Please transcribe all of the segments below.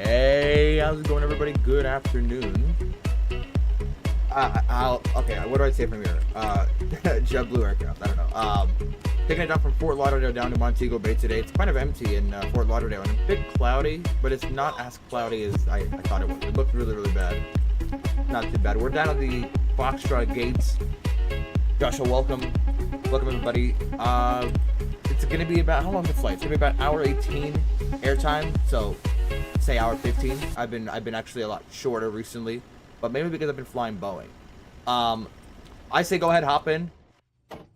Hey, how's it going, everybody? Good afternoon. Okay, what do I say from here? JetBlue aircraft, I don't know. Taking it down from Fort Lauderdale down to Montego Bay today. It's kind of empty in Fort Lauderdale and a bit cloudy, but it's not as cloudy as I thought it was. It looked really, really bad. Not too bad. We're down at the Foxtrot gates. Joshua, welcome. Welcome, everybody. It's going to be about, how long is the flight? It's going to be about hour 18 airtime, so say hour 15. I've been actually a lot shorter recently, but maybe because I've been flying Boeing. I say go ahead, hop in.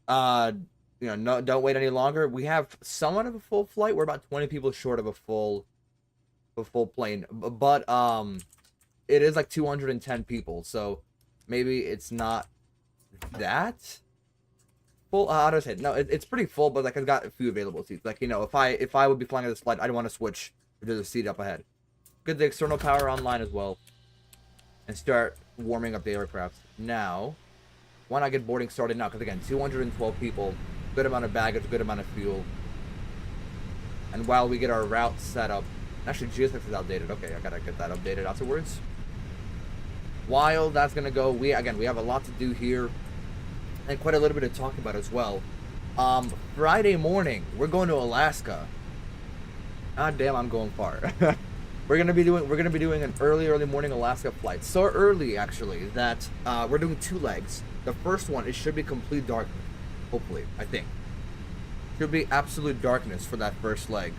No, don't wait any longer. We have somewhat of a full flight. We're about 20 people short of a full plane, but it is like 210 people, so maybe it's not that full. How do I say it? No, it's pretty full, but like I've got a few available seats. Like, if I would be flying this flight, I'd want to switch to the seat up ahead. Get the external power online as well, and start warming up the aircraft now. Why not get boarding started now? Because again, 212 people, good amount of baggage, good amount of fuel. And while we get our route set up, actually GSX is outdated. Okay, I gotta get that updated afterwards. While that's gonna go, we have a lot to do here, and quite a little bit to talk about as well. Friday morning, we're going to Alaska. God damn, I'm going far. We're gonna be doing an early morning Alaska flight. So early actually that we're doing 2 legs. The first one, it should be complete darkness. Hopefully, I think. Should be absolute darkness for that first leg.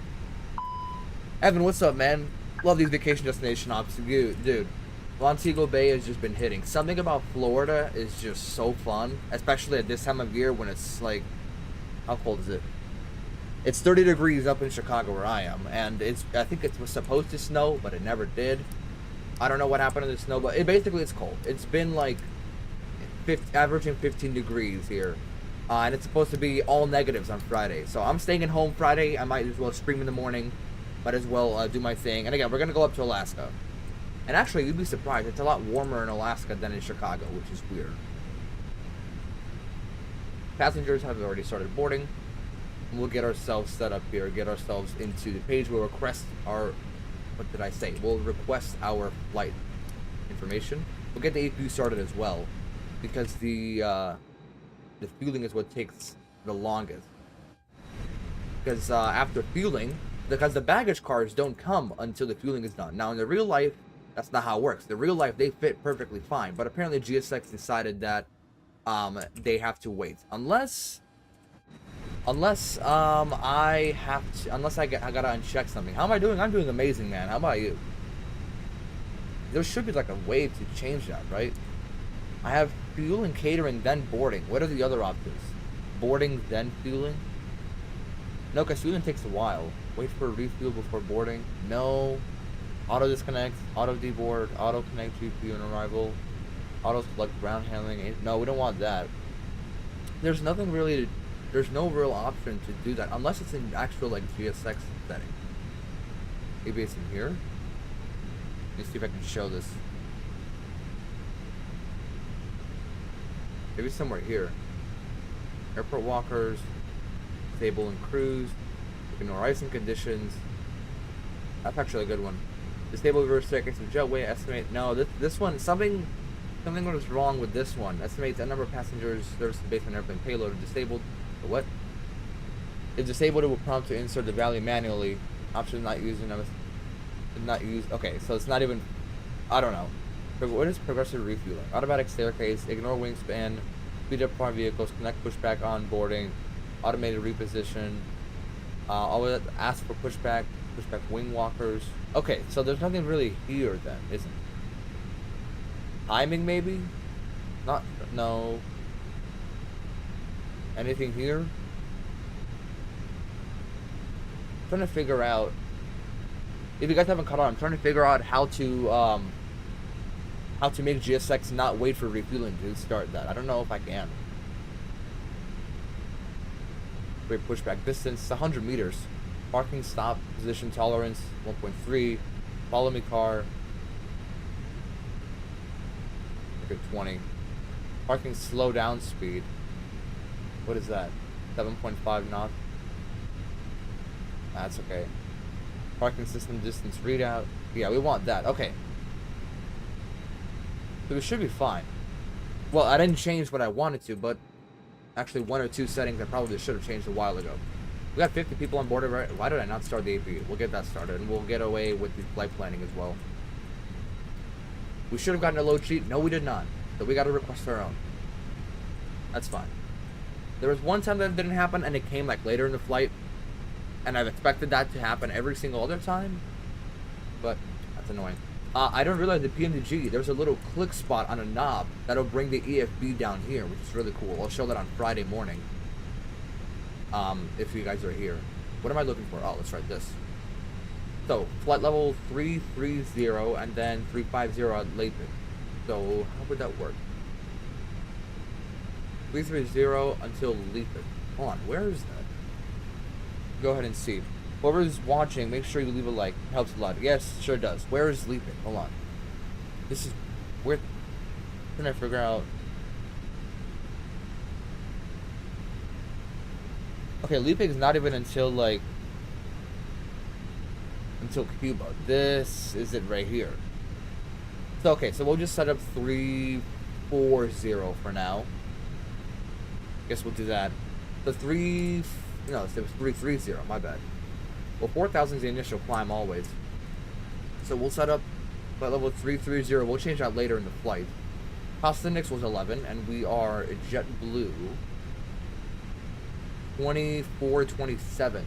Evan, what's up, man? Love these vacation destination options. Dude, Montego Bay has just been hitting. Something about Florida is just so fun, especially at this time of year when it's like, how cold is it? It's 30 degrees up in Chicago where I am, and I think it was supposed to snow, but it never did. I don't know what happened to the snow, but it's cold. It's been like averaging 15 degrees here, and it's supposed to be all negatives on Friday. So I'm staying at home Friday. I might as well stream in the morning, might as well do my thing. And again, we're gonna go up to Alaska, and actually you'd be surprised, it's a lot warmer in Alaska than in Chicago, which is weird. Passengers have already started boarding. We'll get ourselves set up here, get ourselves into the page. We'll request our, We'll request our flight information. We'll get the APU started as well, because the fueling is what takes the longest. Because after fueling, because the baggage cars don't come until the fueling is done. Now in the real life, that's not how it works. In real life, they fit perfectly fine, but apparently GSX decided that they have to wait, unless I gotta uncheck something. How am I doing? I'm doing amazing, man. How about you? There should be like a way to change that, right? I have fuel and catering, then boarding. What are the other options? Boarding, then fueling? No, because fueling takes a while. Wait for a refuel before boarding. No. Auto disconnect, auto deboard, auto connect GPU on arrival, auto select ground handling. No, we don't want that. There's nothing really. There's no real option to do that unless it's in actual like GSX setting. Maybe it's in here. Let me see if I can show this. Maybe somewhere here. Airport walkers, disable and cruise, ignore icing conditions. That's actually a good one. Disable reverse staircase and jetway. Estimate. No, this one, something was wrong with this one. Estimates the number of passengers services based on airplane payload. Disabled. What? If disabled, it will prompt to insert the value manually. Option not used. Okay, so it's not even. I don't know. What is progressive refueling? Automatic staircase. Ignore wingspan. Speed up prime vehicles. Connect pushback on boarding. Automated reposition. Always ask for pushback. Pushback wing walkers. Okay, so there's nothing really here then, isn't it? Timing maybe? No. Anything here? I'm trying to figure out. If you guys haven't caught on, I'm trying to figure out how to make GSX not wait for refueling to start that. I don't know if I can. Great pushback distance, 100 meters. Parking stop position tolerance 1.3. Follow me car. Look at 20. Parking slow down speed. What is that? 7.5 knots. That's okay. Parking system distance readout. Yeah, we want that. Okay. So we should be fine. Well, I didn't change what I wanted to, but actually one or two settings I probably should have changed a while ago. We got 50 people on board, right? Why did I not start the AP? We'll get that started, and we'll get away with the flight planning as well. We should have gotten a load sheet. No, we did not. So we got to request our own. That's fine. There was one time that it didn't happen, and it came like later in the flight, and I've expected that to happen every single other time, but that's annoying. I don't realize the PMDG, there's a little click spot on a knob that'll bring the EFB down here, which is really cool. I'll show that on Friday morning. If you guys are here. What am I looking for? Oh, let's try this. So, flight level 330 and then 350 at Lathan. So, how would that work? 330 until Lathan. Hold on, where is that? Go ahead and see. Whoever's watching, make sure you leave a like. It helps a lot. Yes, sure does. Where is Lathan? Hold on. This is... Where... Can I figure out... Okay, Leaping is not even until, like... Until Cuba. This is it right here. So, okay, so we'll just set up 340 for now. Guess we'll do that. The 3... No, it was 330, my bad. Well, 4,000 is the initial climb always. So we'll set up flight level 330. We'll change that later in the flight. Cost index was 11, and we are JetBlue 2427.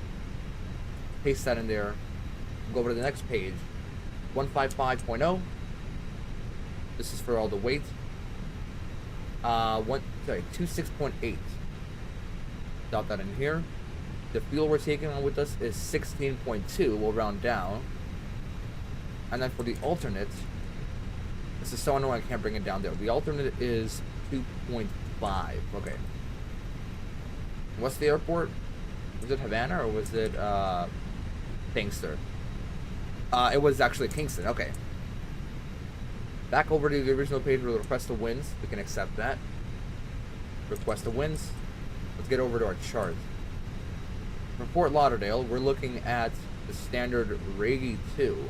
Paste that in there. We'll go over to the next page. 155.0. This is for all the weight. 26.8. Drop that in here. The fuel we're taking on with us is 16.2. We'll round down. And then for the alternate, this is so annoying I can't bring it down there. The alternate is 2.5. Okay. What's the airport? Was it Havana or was it Sangster? It was actually Kingston. Okay. Back over to the original page with request the winds. We can accept that. Request the winds. Let's get over to our chart. For Fort Lauderdale, we're looking at the standard Regi 2.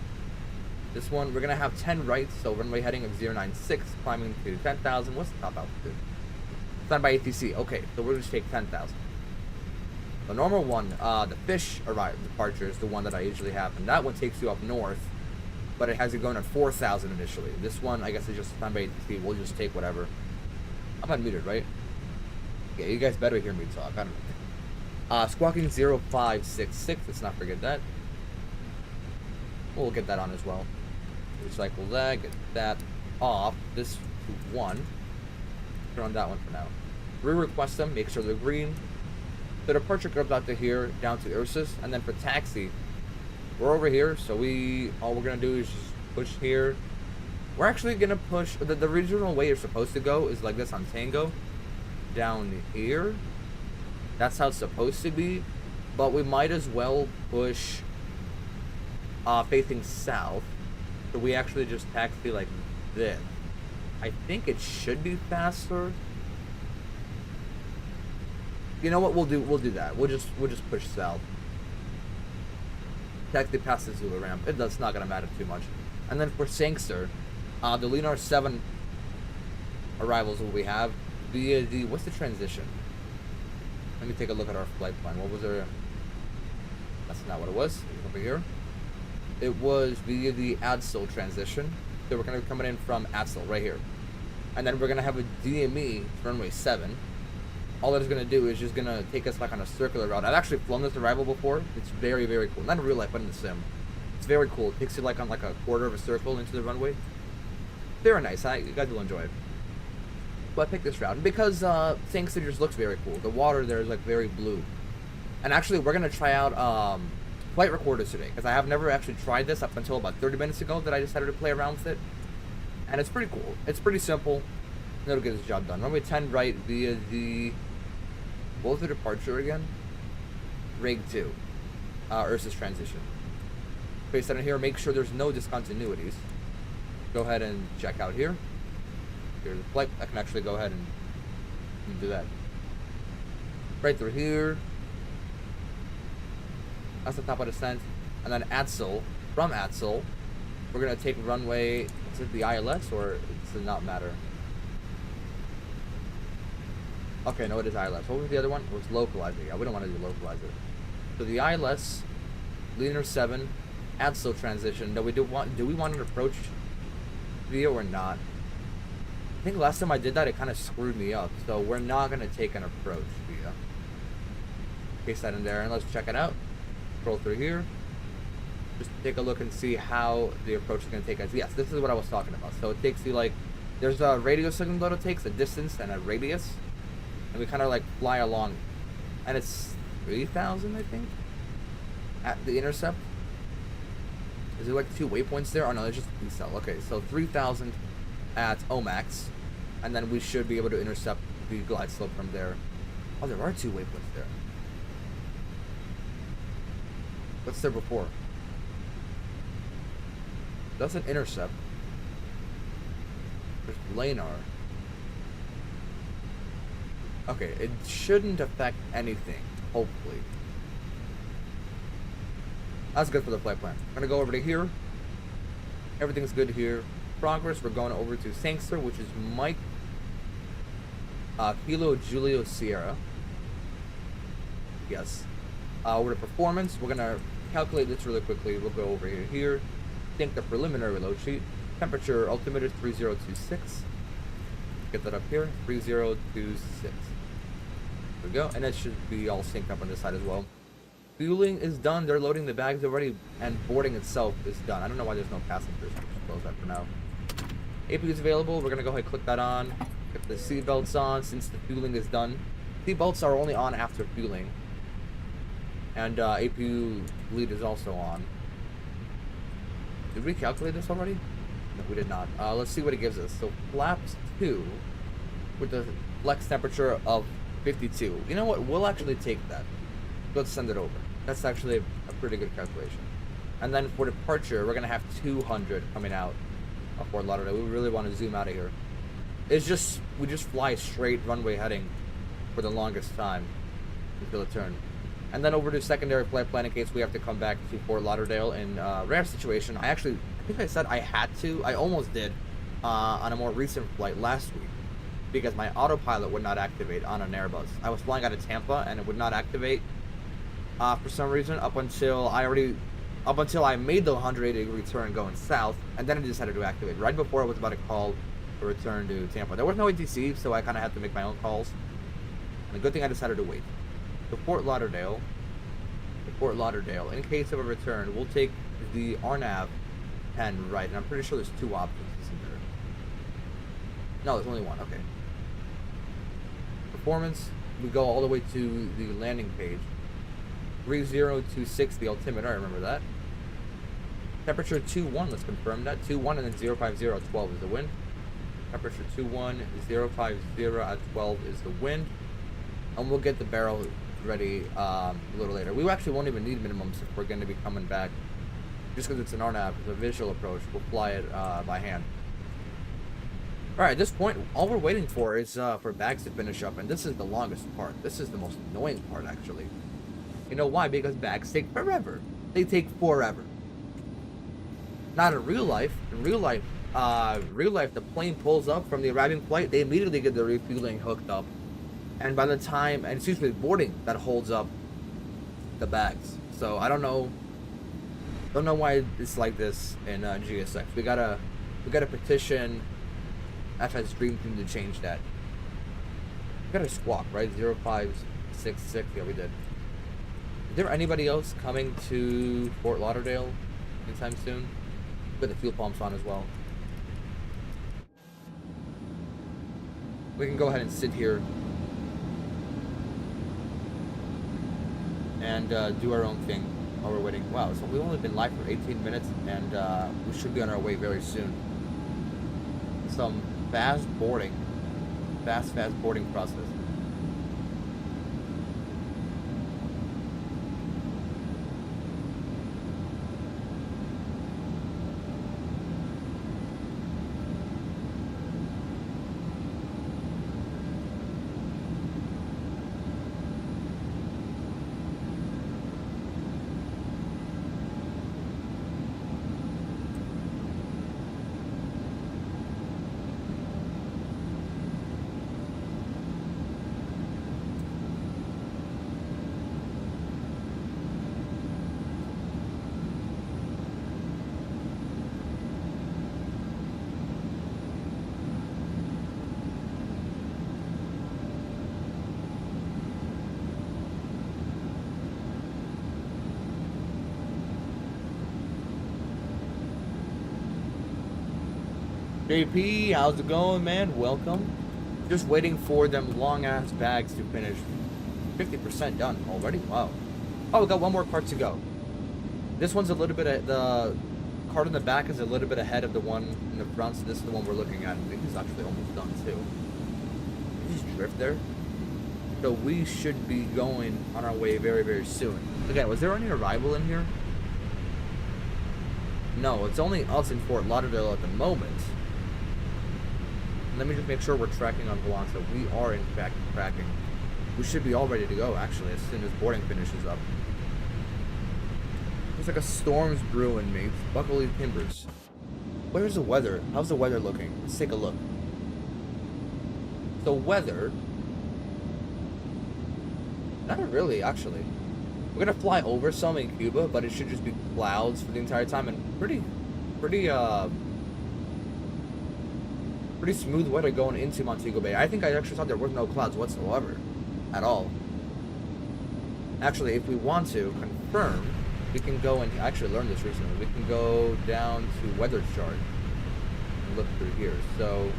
This one, we're going to have 10 rights, so runway heading of 096, climbing to 10,000. What's the top altitude? Stand by ATC. Okay, so we'll just take 10,000. The normal one, the fish departure is the one that I usually have, and that one takes you up north, but it has you going at 4,000 initially. This one, I guess, is just stand by ATC. We'll just take whatever. I'm unmuted, right? Yeah, you guys better hear me talk. I don't know. Squawking 0566, let's not forget that. We'll get that on as well. Recycle that, get that off. This to 1. Turn on that one for now. Re-request them, make sure they're green. The departure comes out to here, down to Ursus, and then for taxi, we're over here, so all we're gonna do is just push here. We're actually gonna push, the original way you're supposed to go is like this on Tango, down here. That's how it's supposed to be, but we might as well push facing south, so we actually just taxi like this. I think it should be faster. You know what? We'll do that. We'll just push south. Taxi past the Zulu ramp. That's not gonna matter too much. And then for Sangster, the Lunar 7 arrivals will we have via the what's the transition? Let me take a look at our flight plan. What was our... That's not what it was. It was over here. It was via the ADSL transition. So we're going to be coming in from ADSL right here. And then we're going to have a DME runway 7. All that is going to do is just going to take us like on a circular route. I've actually flown this arrival before. It's very, very cool. Not in real life, but in the sim. It's very cool. It takes you like on like a quarter of a circle into the runway. Very nice. You guys will enjoy it. I picked this route because Sangster just looks very cool. The water there is like very blue. And actually, we're gonna try out flight recorders today because I have never actually tried this up until about 30 minutes ago that I decided to play around with it. And it's pretty cool. It's pretty simple. And it'll get this job done. Runway 10 right via the... What was the departure again? Reg 2. Ursus transition. Place that in here. Make sure there's no discontinuities. Go ahead and check out here. Here's the flight. I can actually go ahead and do that. Right through here. That's the top of descent. And then ADSL. From ADSL, We're gonna take runway. Is it the ILS or does it not matter? Okay, no, it is ILS. What was the other one? It was localizer. Yeah, we don't want to do localizer. So the ILS, leaner 7, add slow transition. No, do we want an approach video or not? I think last time I did that, it kind of screwed me up. So we're not gonna take an approach video. Paste that in there and let's check it out. Scroll through here. Just take a look and see how the approach is going to take us. Yes, this is what I was talking about. So it takes you like, there's a radio signal that it takes, a distance and a radius. And we kind of like fly along. And it's 3,000, I think, at the intercept. Is there like 2 waypoints there? Oh no, there's just a decel. Okay, so 3,000 at Omax. And then we should be able to intercept the glide slope from there. Oh, there are 2 waypoints there. What's there before? That's an intercept. There's Lanar. Okay, it shouldn't affect anything, hopefully. That's good for the flight plan. I'm gonna go over to here. Everything's good here. Progress, we're going over to Sangster, which is Mike Kilo Julio Sierra. Yes. Over to performance, we're gonna calculate this really quickly. We'll go over here. Think the preliminary load sheet. Temperature altimeter 3026. Get that up here, 3026. There we go, and it should be all synced up on this side as well. Fueling is done. They're loading the bags already, and boarding itself is done. I don't know why there's no passengers. I'll just close that for now. AP is available. We're gonna go ahead and click that on. Get the seatbelts on since the fueling is done. Seatbelts are only on after fueling, and APU lead is also on. Did we calculate this already? No, we did not. Let's see what it gives us. So flaps 2 with the flex temperature of 52. You know what? We'll actually take that. Let's send it over. That's actually a pretty good calculation. And then for departure, we're gonna have 200 coming out of Fort Lauderdale. We really want to zoom out of here. It's just we just fly straight runway heading for the longest time until a turn. And then over to secondary flight plan in case we have to come back to Fort Lauderdale in rare situation. I think I said I had to. I almost did on a more recent flight last week because my autopilot would not activate on an Airbus. I was flying out of Tampa and it would not activate for some reason up until I made the 180-degree turn going south, and then it decided to activate right before I was about to call to return to Tampa. There was no ATC, so I kind of had to make my own calls. And a good thing I decided to wait. To Fort Lauderdale, in case of a return, we'll take the RNAV 10 right, and I'm pretty sure there's 2 options, isn't there? No, there's only one, okay. Performance, we go all the way to the landing page. 3026, the altimeter, I remember that. Temperature 21, let's confirm that. 21 and then 050 at 12 is the wind. Temperature 21, 050 at 12 is the wind. And we'll get the barrel ready a little later. We actually won't even need minimums if we're going to be coming back. Just because it's an RNAV, it's a visual approach, we'll fly it by hand. Alright, at this point, all we're waiting for is for bags to finish up, and this is the longest part. This is the most annoying part, actually. You know why? Because bags take forever. They take forever. Not in real life. In real life, the plane pulls up from the arriving flight, they immediately get the refueling hooked up. And by the time, and it's usually boarding that holds up the bags. So I don't know why it's like this in GSX. We gotta petition FS Dream Team to change that. We got a squawk, right? 0566. Yeah, we did. Is there anybody else coming to Fort Lauderdale anytime soon? Put the fuel pumps on as well. We can go ahead and sit here and do our own thing while we're waiting. Wow, so we've only been live for 18 minutes, and we should be on our way very soon. Some fast boarding process. JP, how's it going, man? Welcome. Just waiting for them long-ass bags to finish. 50% done already? Wow. Oh, we got one more cart to go. This one's a little bit, the cart in the back is a little bit ahead of the one in the front, so this is the one we're looking at. I think it's actually almost done, too. Did you just drift there? So we should be going on our way very, very soon. Again, was there any arrival in here? No, it's only us in Fort Lauderdale at the moment. Let me just make sure we're tracking on Belong, so we are in fact tracking. We should be all ready to go, actually, as soon as boarding finishes up. Looks like a storm's brewing, mates. Buckle your timbers. Where's the weather? How's the weather looking? Let's take a look. The weather... Not really, actually. We're gonna fly over some in Cuba, but it should just be clouds for the entire time, and pretty smooth weather going into Montego Bay. I think I actually thought there were no clouds whatsoever, at all. Actually, if we want to confirm, we can go and I actually learned this recently. We can go down to weather chart and look through here. So,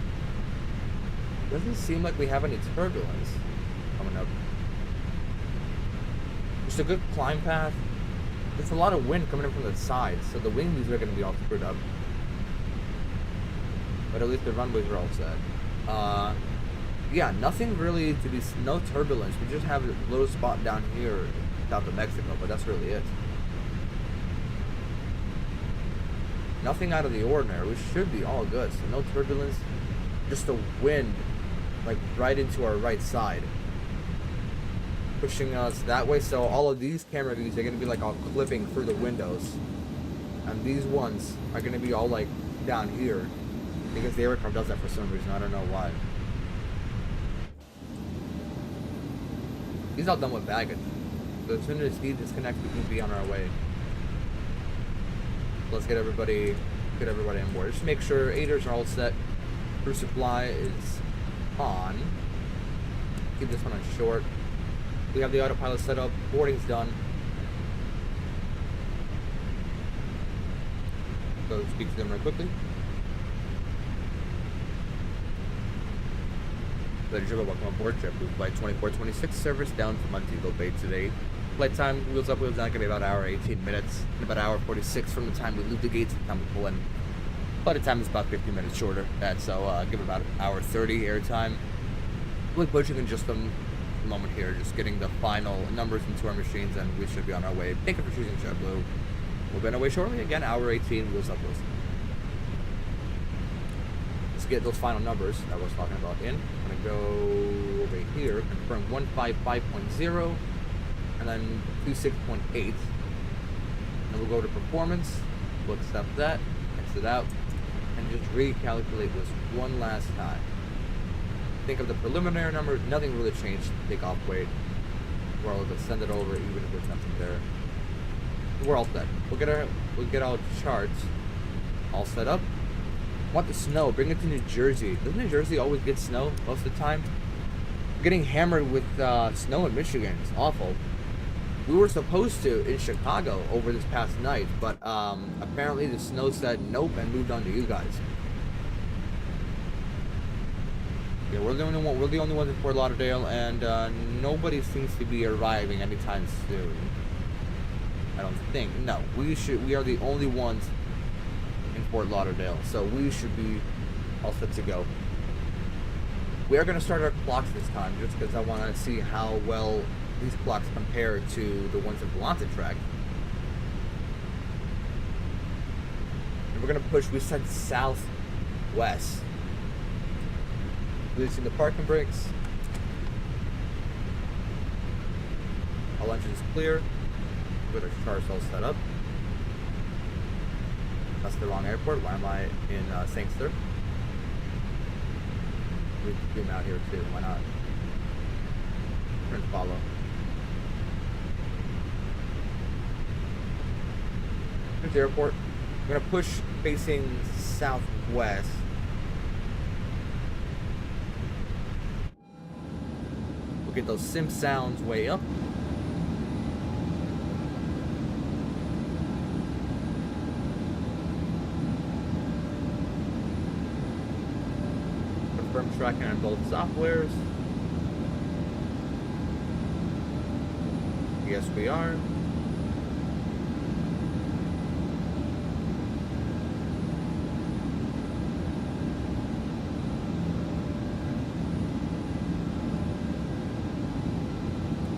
doesn't seem like we have any turbulence coming up. Just a good climb path. There's a lot of wind coming in from the side, so the wings are going to be all screwed up. But at least the runways are all set. Yeah, nothing really to be, no turbulence. We just have a little spot down here south of Mexico, but that's really it. Nothing out of the ordinary. We should be all good. So no turbulence, just the wind, like right into our right side, pushing us that way. So all of these camera views are going to be like all clipping through the windows, and these ones are going to be all like down here because the aircraft does that for some reason. I don't know why. He's all done with baggage, so as soon as he disconnects, we can be on our way. Let's get everybody on board. Just make sure aiders are all set. Crew supply is on. Keep this one on short. We have the autopilot set up. Boarding's done. So speak to them right quickly. Ladies and gentlemen, welcome on board JetBlue Flight 2426 service down from Montego Bay today. Flight time, wheels up, wheels down, gonna be about an hour 18 minutes, and about an hour 46 from the time we leave the gates to the time we pull in. Flight of time is about 50 minutes shorter, and so give it about an hour 30 air time. We'll be pushing in just a moment here, just getting the final numbers into our machines, and we should be on our way. Thank you for choosing JetBlue. We'll be on our way shortly. Again, hour 18, wheels up, wheels down. Let's get those final numbers that I was talking about in. I'm gonna go over here, confirm 155.0. And then 26.8, and we'll go to performance, we'll accept that, exit out, and just recalculate this one last time. Think of the preliminary number, nothing really changed, takeoff weight. We're all gonna send it over even if there's nothing there. We're all set. We'll get our charts all set up. Want the snow, bring it to New Jersey. Doesn't New Jersey always get snow most of the time? We're getting hammered with snow in Michigan, it's awful. We were supposed to in Chicago over this past night, but apparently the snow said nope and moved on to you guys. Yeah, we're the only ones in Fort Lauderdale, and nobody seems to be arriving anytime soon. I don't think. No, we are the only ones in Fort Lauderdale, so we should be all set to go. We are going to start our clocks this time, just because I want to see how well these clocks compare to the ones in Volante track. And we're going to push, we said southwest. Releasing the parking brakes. All engines clear. We've got our cars all set up. That's the wrong airport. Why am I in Sangster? We can zoom out here too. Why not? We're gonna follow. Here's the airport. We're gonna push facing southwest. We'll get those sim sounds way up. tracking on both softwares. Yes, we are.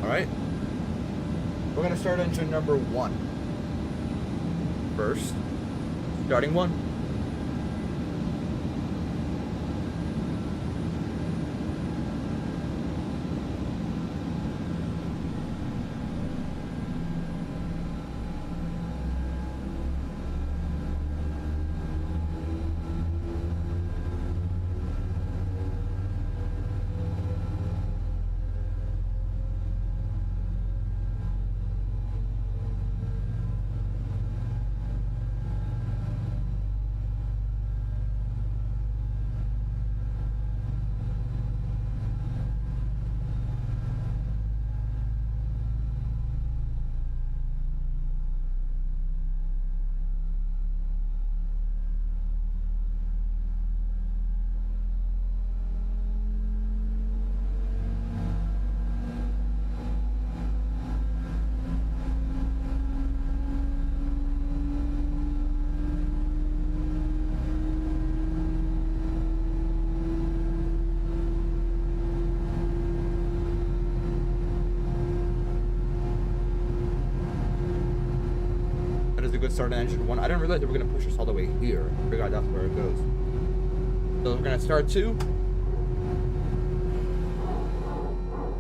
Alright. We're going to start engine number 1. First. Starting 1. Good start on engine 1. I didn't realize they were going to push us all the way here. I figured that's where it goes. So we're going to start 2. I'm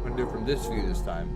going to do it from this view this time.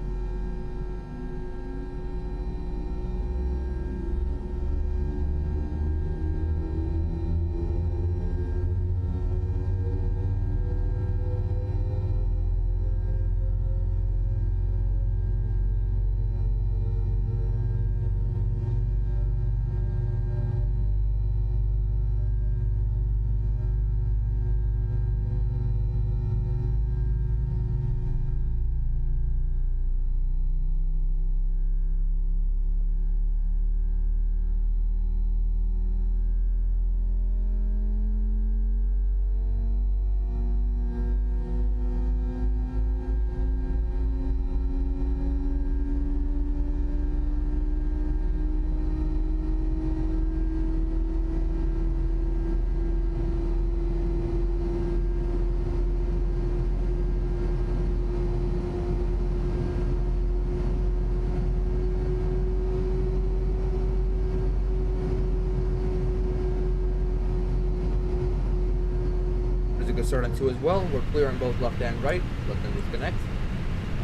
Start on 2 as well. We're clear on both left and right. Let them disconnect.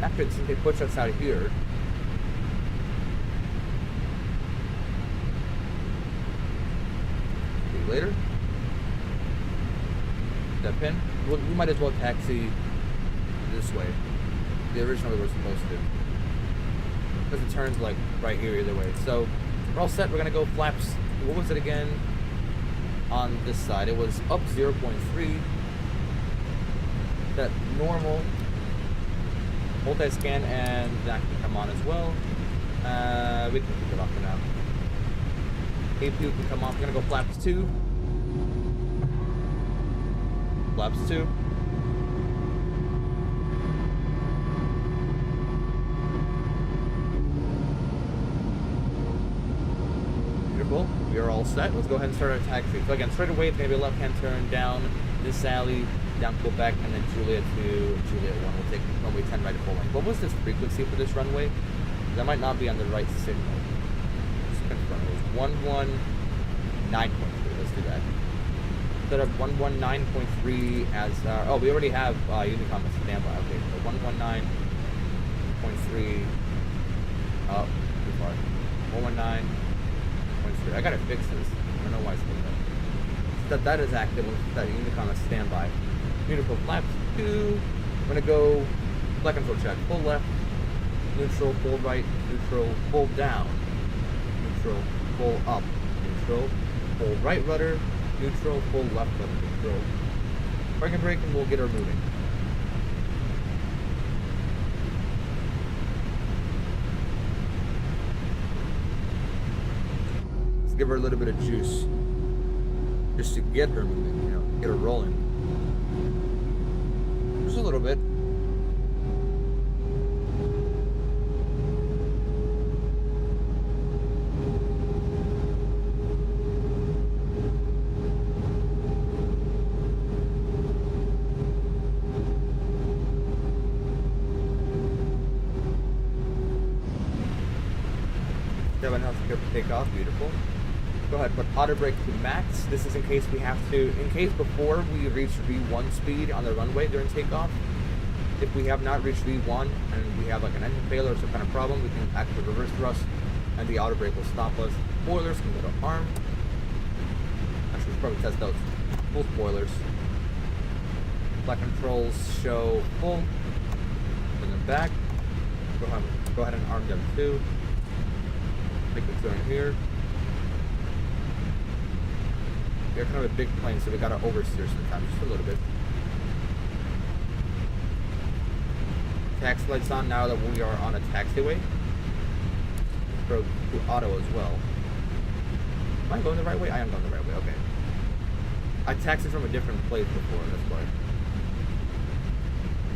After since they push us out here. See later. Step in. We might as well taxi this way. The original we were supposed to. Because it turns like right here either way. So we're all set. We're gonna go flaps. What was it again? On this side, it was up 0.3. That normal multi-scan, and that can come on as well. We can keep it off for now. APU can come off. We're gonna go flaps 2. Flaps 2. Beautiful. We are all set. Let's go ahead and start our taxi. So again, straight away it's gonna be a left-hand turn down this alley, down Quebec, and then Juliet to Juliet 1. We'll take runway 10 right at full length. What was this frequency for this runway? That might not be on the right signal. Just confirm. It was 119.3. Let's do that. Instead of 119.3 as our... Oh, we already have Unicom as standby. Okay, so 119.3. Oh, too far. 119.3. I gotta fix this. I don't know why it's doing that. That is active. That Unicom is standby. Beautiful. Flaps 2. I'm gonna go black control check. Full left, neutral, full right, neutral, full down, neutral, full up, neutral, full right rudder, neutral, full left rudder, neutral. Park and brake, and we'll get her moving. Let's give her a little bit of juice, just to get her moving, you know, get her rolling. Just a little bit. Take off, beautiful. Go ahead, put auto brake to max. This is in case we have to, in case before we reach V1 speed on the runway during takeoff. If we have not reached V1 and we have like an engine failure or some kind of problem, we can activate reverse thrust and the auto brake will stop us. Spoilers can go to arm. Actually, we should probably test those. Full spoilers. Flight controls show full. Bring them back. Go ahead and arm them too. Make the turn here. We're kind of a big plane, so we gotta oversteer sometimes, just a little bit. Taxi lights on now that we are on a taxiway. Throw to auto as well. Am I going the right way? I am going the right way, okay. I taxied from a different place before, that's why.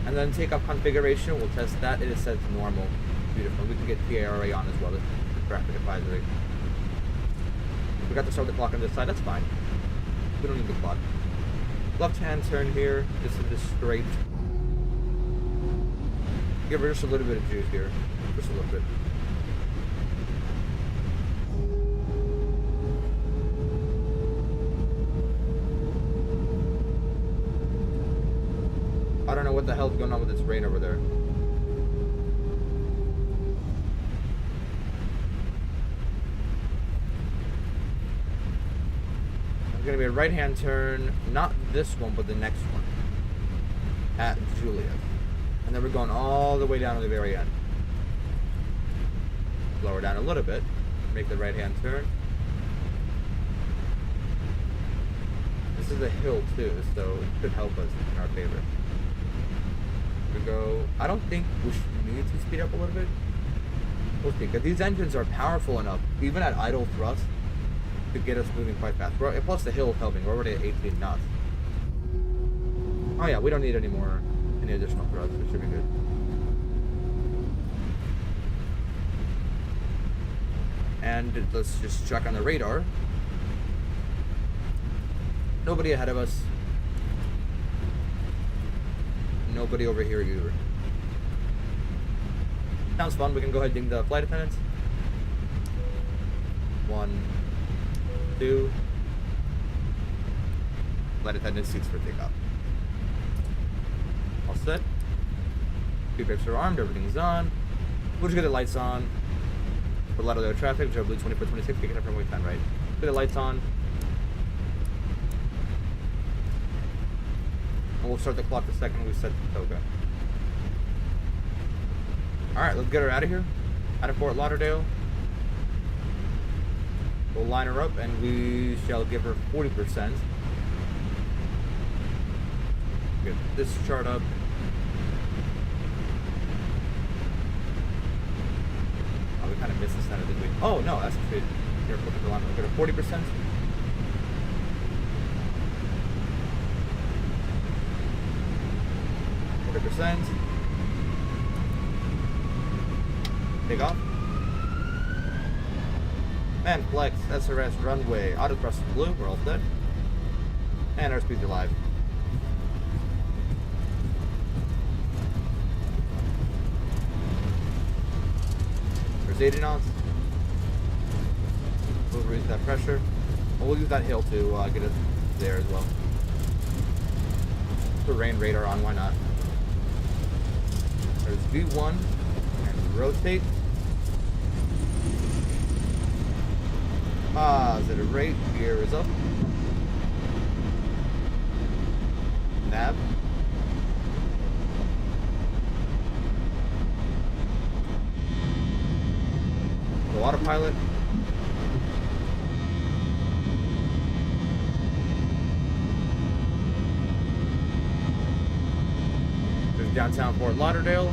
And then takeoff configuration, we'll test that. It is set to normal. Beautiful. We can get TARA on as well. Traffic advisory. We forgot to start the clock on this side, that's fine. We don't need the clock. Left hand turn here. This is just straight. Give her just a little bit of juice here. Just a little bit. I don't know what the hell's going on with this rain over there. Going to be a right-hand turn, not this one, but the next one, at Juliet. And then we're going all the way down to the very end. Lower down a little bit, make the right-hand turn. This is a hill too, so it should help us in our favor. We go, I don't think we should need to speed up a little bit. We'll see, because these engines are powerful enough, even at idle thrust, to get us moving quite fast. Plus the hill is helping. We're already at 18 knots. Oh yeah, we don't need any additional thrust. It should be good. And let's just check on the radar. Nobody ahead of us. Nobody over here either. Sounds fun. We can go ahead and ding the flight attendants. 1, 2. Flight attendant seats for takeoff. All set. Two brakes are armed. Everything's on. We'll just get the lights on. Fort Lauderdale traffic. JetBlue 2426. Picking up from waytime right. Get the lights on. And we'll start the clock the second we set the toga. Alright, let's get her out of here. Out of Fort Lauderdale. We'll line her up and we shall give her 40%. Get this chart up. Oh, we kind of missed the center, didn't we? Oh, no, that's good. Here, look at the line. We'll get her 40%. Take off. Man, flex, SRS, runway, auto thrust blue, we're all set. And our speed's alive. There's 80 knots. We'll raise that pressure. And we'll use that hill to get us there as well. Put rain radar on, why not? There's V1 and rotate. Positive rate, gear is up. Nav. The autopilot. There's downtown Fort Lauderdale,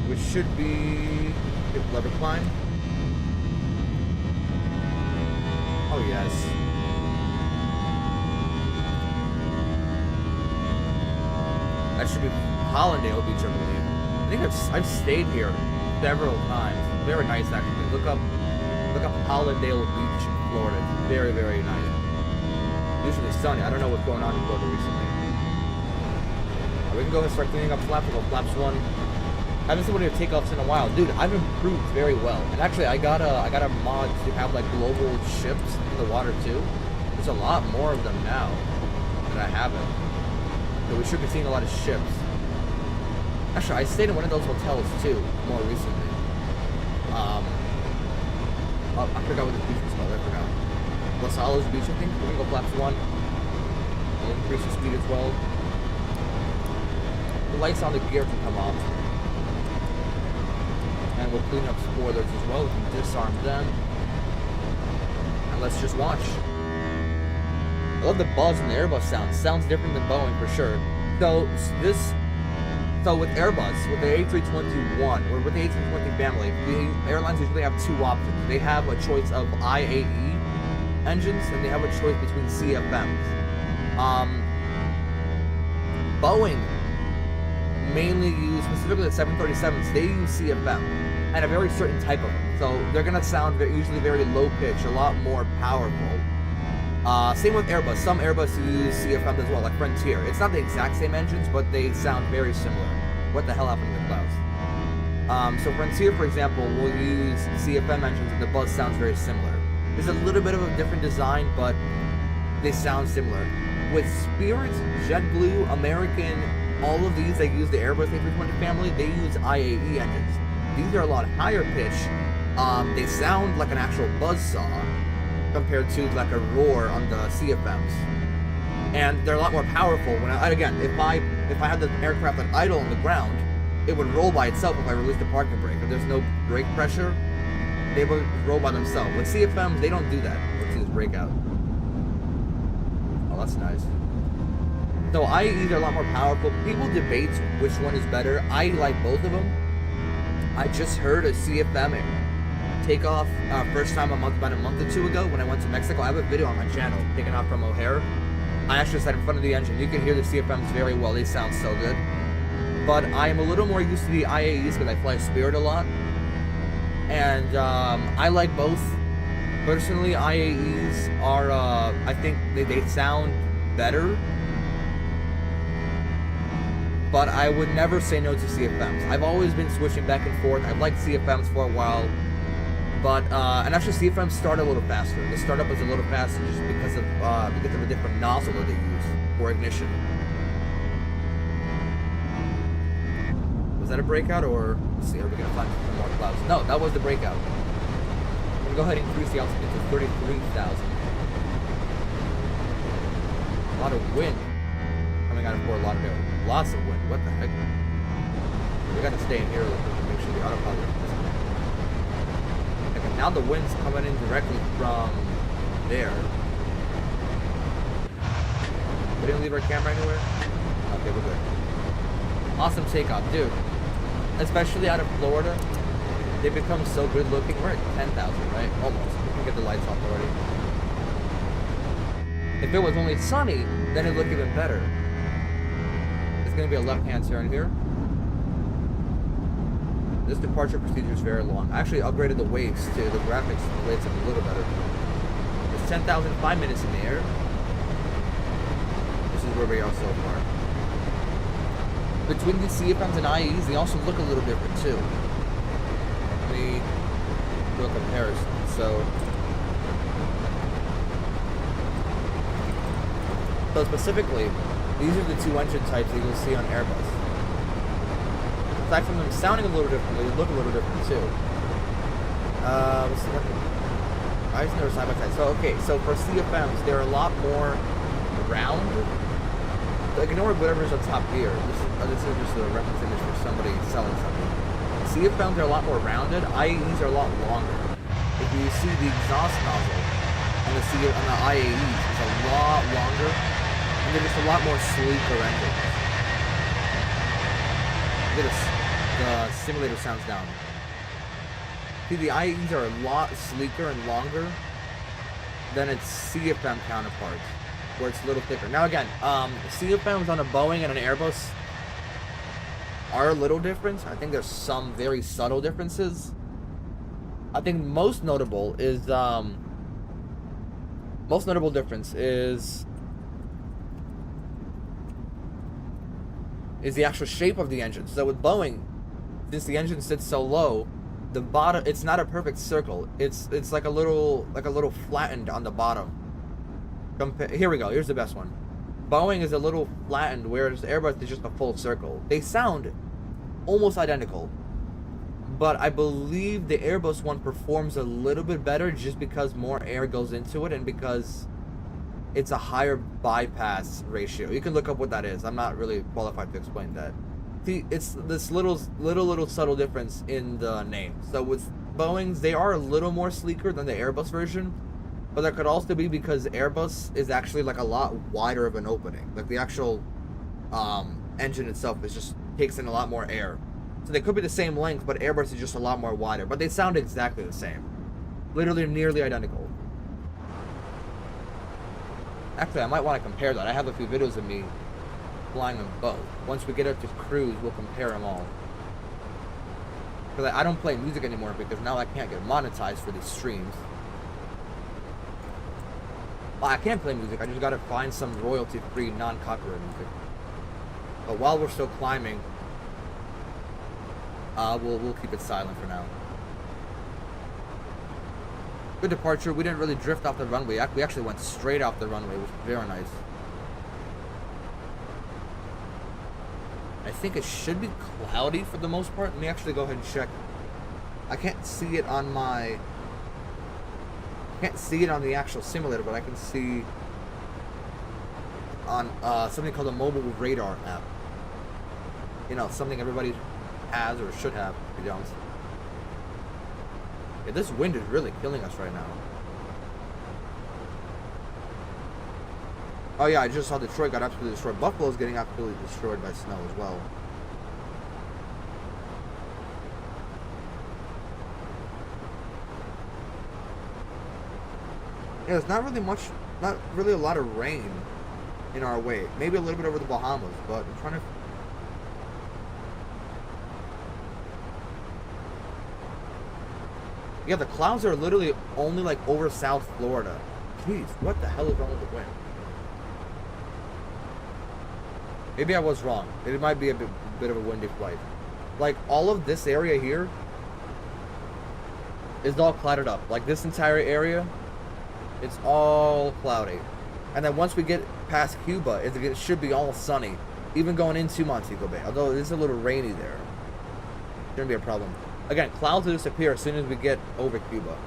which should be lever climb. Oh yes. That should be Hollandale Beach, I believe. I think I've stayed here several times. Very nice, actually. Look up Hollandale Beach, Florida. It's very, very nice. Usually sunny. I don't know what's going on in Florida recently. We can go ahead and start cleaning up flaps. We'll go flaps 1. I haven't seen one of your takeoffs in a while, dude. I've improved very well, and actually, I got a mod to have like global ships in the water too. There's a lot more of them now than I haven't. So we should be seeing a lot of ships. Actually, I stayed in one of those hotels too more recently. Oh, I forgot what the beach was called. I forgot. Los Alamos Beach, I think. We're gonna go flaps 1. We'll increase the speed as well. The lights on the gear can come off. And we'll clean up spoilers as well. We can disarm them. And let's just watch. I love the buzz and the Airbus sound. Sounds different than Boeing for sure. So with Airbus, with the A321, or with the A320 family, the airlines usually have 2 options. They have a choice of IAE engines, and they have a choice between CFMs. Boeing mainly use, specifically the 737s, they use CFM, and a very certain type of them. So they're going to sound usually very low pitch, a lot more powerful. Same with Airbus. Some Airbus use CFM as well, like Frontier. It's not the exact same engines, but they sound very similar. What the hell happened to the clouds? So Frontier, for example, will use CFM engines, and the buzz sounds very similar. There's a little bit of a different design, but they sound similar. With Spirit, JetBlue, American, all of these, they use the Airbus A320 family, they use IAE engines. These are a lot higher pitch. They sound like an actual buzzsaw compared to like a roar on the CFMs. And they're a lot more powerful. When again, if I had the aircraft at idle on the ground, it would roll by itself if I released the parking brake. If there's no brake pressure, they would roll by themselves. With CFMs, they don't do that. Let's see this breakout. Oh, that's nice. So IAEs are a lot more powerful. People debate which one is better. I like both of them. I just heard a CFM takeoff first time about a month or 2 ago when I went to Mexico. I have a video on my channel taking off from O'Hare. I actually sat in front of the engine. You can hear the CFMs very well. They sound so good. But I am a little more used to the IAEs because I fly Spirit a lot. And I like both. Personally, IAEs are, I think they sound better. But I would never say no to CFMs. I've always been switching back and forth. I've liked CFMs for a while. But, and actually CFMs start a little faster. The startup is a little faster just because of a different nozzle that they use for ignition. Was that a breakout, or, let's see, are we going to find some more clouds? No, that was the breakout. I'm going to go ahead and increase the altitude to 33,000. A lot of wind coming out of Fort Lauderdale. Lots of wind. What the heck? We got to stay in here to make sure the autopilot is. Okay, now the wind's coming in directly from there. We didn't leave our camera anywhere? Okay, we're good. Awesome takeoff, dude. Especially out of Florida, they become so good looking. We're at 10,000, right? Almost. We can get the lights off already. If it was only sunny, then it'd look even better. There's going to be a left-hand turn here. This departure procedure is very long. I actually upgraded the waves to the graphics makes it a little better. It's 10,000, 5 minutes in the air. This is where we are so far. Between the CFMs and IEs, they also look a little different too. Let me do a comparison. So specifically, these are the 2 engine types that you'll see on Airbus. Aside from them sounding a little different, they look a little different too. Let's see. I just never side by side. So okay, so for CFMs, they're a lot more round. Like, ignore whatever's on top here. This is just a reference image for somebody selling something. CFMs are a lot more rounded. IAEs are a lot longer. If you see the exhaust nozzle on the IAEs, it's a lot longer, and they're just a lot more sleeker engines. Look at this. The simulator sounds down. See, the IAEs are a lot sleeker and longer than its CFM counterparts, where it's a little thicker. Now again, CFMs on a Boeing and an Airbus, are a little different. I think there's some very subtle differences. I think most notable difference is the actual shape of the engine. So with Boeing, since the engine sits so low, the bottom, it's not a perfect circle. It's like a little flattened on the bottom. Here we go. Here's the best one. Boeing is a little flattened, whereas Airbus is just a full circle. They sound almost identical, but I believe the Airbus one performs a little bit better just because more air goes into it and because it's a higher bypass ratio. You can look up what that is. I'm not really qualified to explain that. See, it's this little subtle difference in the name. So with Boeing's, they are a little more sleeker than the Airbus version, but that could also be because Airbus is actually like a lot wider of an opening. Like the actual engine itself takes in a lot more air. So they could be the same length, but Airbus is just a lot more wider. But they sound exactly the same. Literally nearly identical. Actually, I might want to compare that. I have a few videos of me flying them both. Once we get up to cruise, we'll compare them all. Because I don't play music anymore because now I can't get monetized for these streams. Well, I can't play music. I just gotta find some royalty-free, non-copyright music. But while we're still climbing, we'll keep it silent for now. Good departure. We didn't really drift off the runway. We actually went straight off the runway, which was very nice. I think it should be cloudy for the most part. Let me actually go ahead and check. I can't see it on the actual simulator, but I can see on something called a mobile radar app. You know, something everybody has or should have, to be honest. Yeah, this wind is really killing us right now. Oh yeah, I just saw Detroit got absolutely destroyed. Buffalo's getting absolutely destroyed by snow as well. Yeah, there's not really a lot of rain in our way. Maybe a little bit over the Bahamas, but I'm trying to... Yeah, the clouds are literally only like over South Florida. Jeez, what the hell is wrong with the wind? Maybe I was wrong. It might be a bit of a windy flight. Like, all of this area here is all clouded up. Like, this entire area, it's all cloudy. And then once we get past Cuba, it should be all sunny. Even going into Montego Bay. Although it is a little rainy there. Shouldn't be a problem. Again, clouds will disappear as soon as we get over Cuba.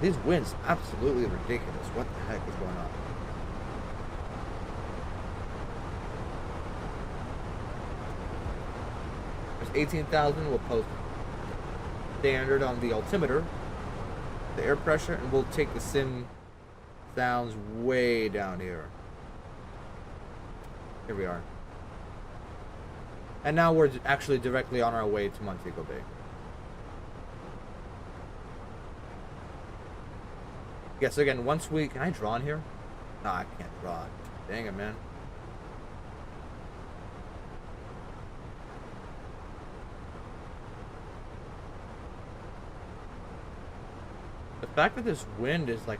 These winds, absolutely ridiculous. What the heck is going on? There's 18,000. We'll post standard on the altimeter, the air pressure, and we'll take the sim sounds way down here. Here we are. And now we're actually directly on our way to Montego Bay. Yeah, so again, once we... Can I draw in here? No, I can't draw. Dang it, man. The fact that this wind is like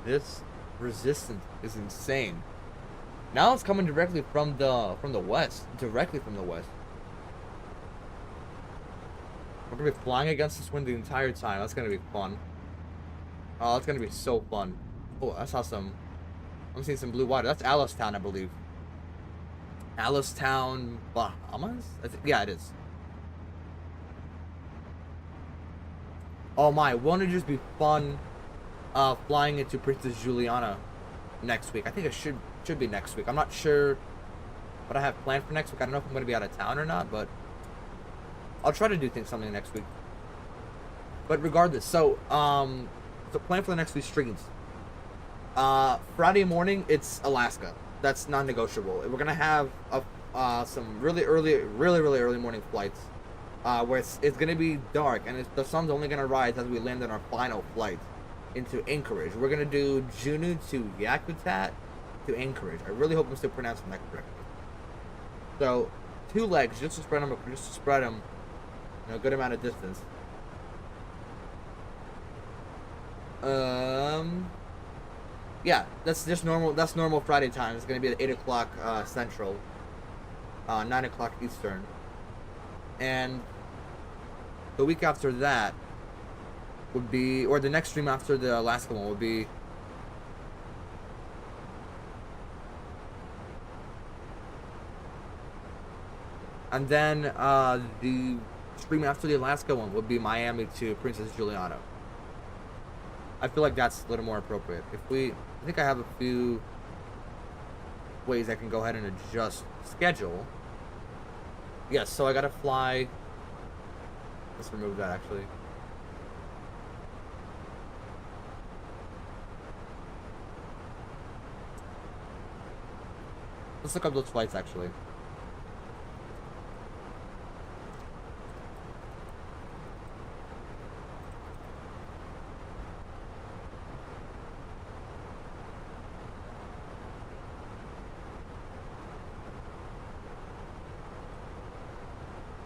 this resistant is insane. Now it's coming directly from the west. Directly from the west. We're gonna be flying against this wind the entire time. That's gonna be fun. Oh, that's gonna be so fun. Oh, I saw some... I'm seeing some blue water. That's Alistown, I believe. Alistown, Bahamas? Yeah, it is. Oh my, won't it just be fun flying into Princess Juliana next week? I think it should be next week. I'm not sure what I have planned for next week. I don't know if I'm going to be out of town or not, but I'll try to do something next week. But regardless, so plan for the next few streams. Friday morning, it's Alaska. That's non-negotiable. We're going to have some really early morning flights. Where it's going to be dark, and the sun's only going to rise as we land on our final flight into Anchorage. We're going to do Juneau to Yakutat to Anchorage. I really hope I'm still pronouncing that correctly. So, 2 legs just to spread them, a good amount of distance. Yeah, that's just normal. That's normal Friday time. It's gonna be at 8 o'clock Central, 9 o'clock Eastern, and the week after that would be, or the next stream after the Alaska one would be. And then the stream after the Alaska one would be Miami to Princess Juliana. I feel like that's a little more appropriate. I think I have a few ways I can go ahead and adjust schedule. Yes, so I gotta fly. Let's remove that actually. Let's look up those flights actually.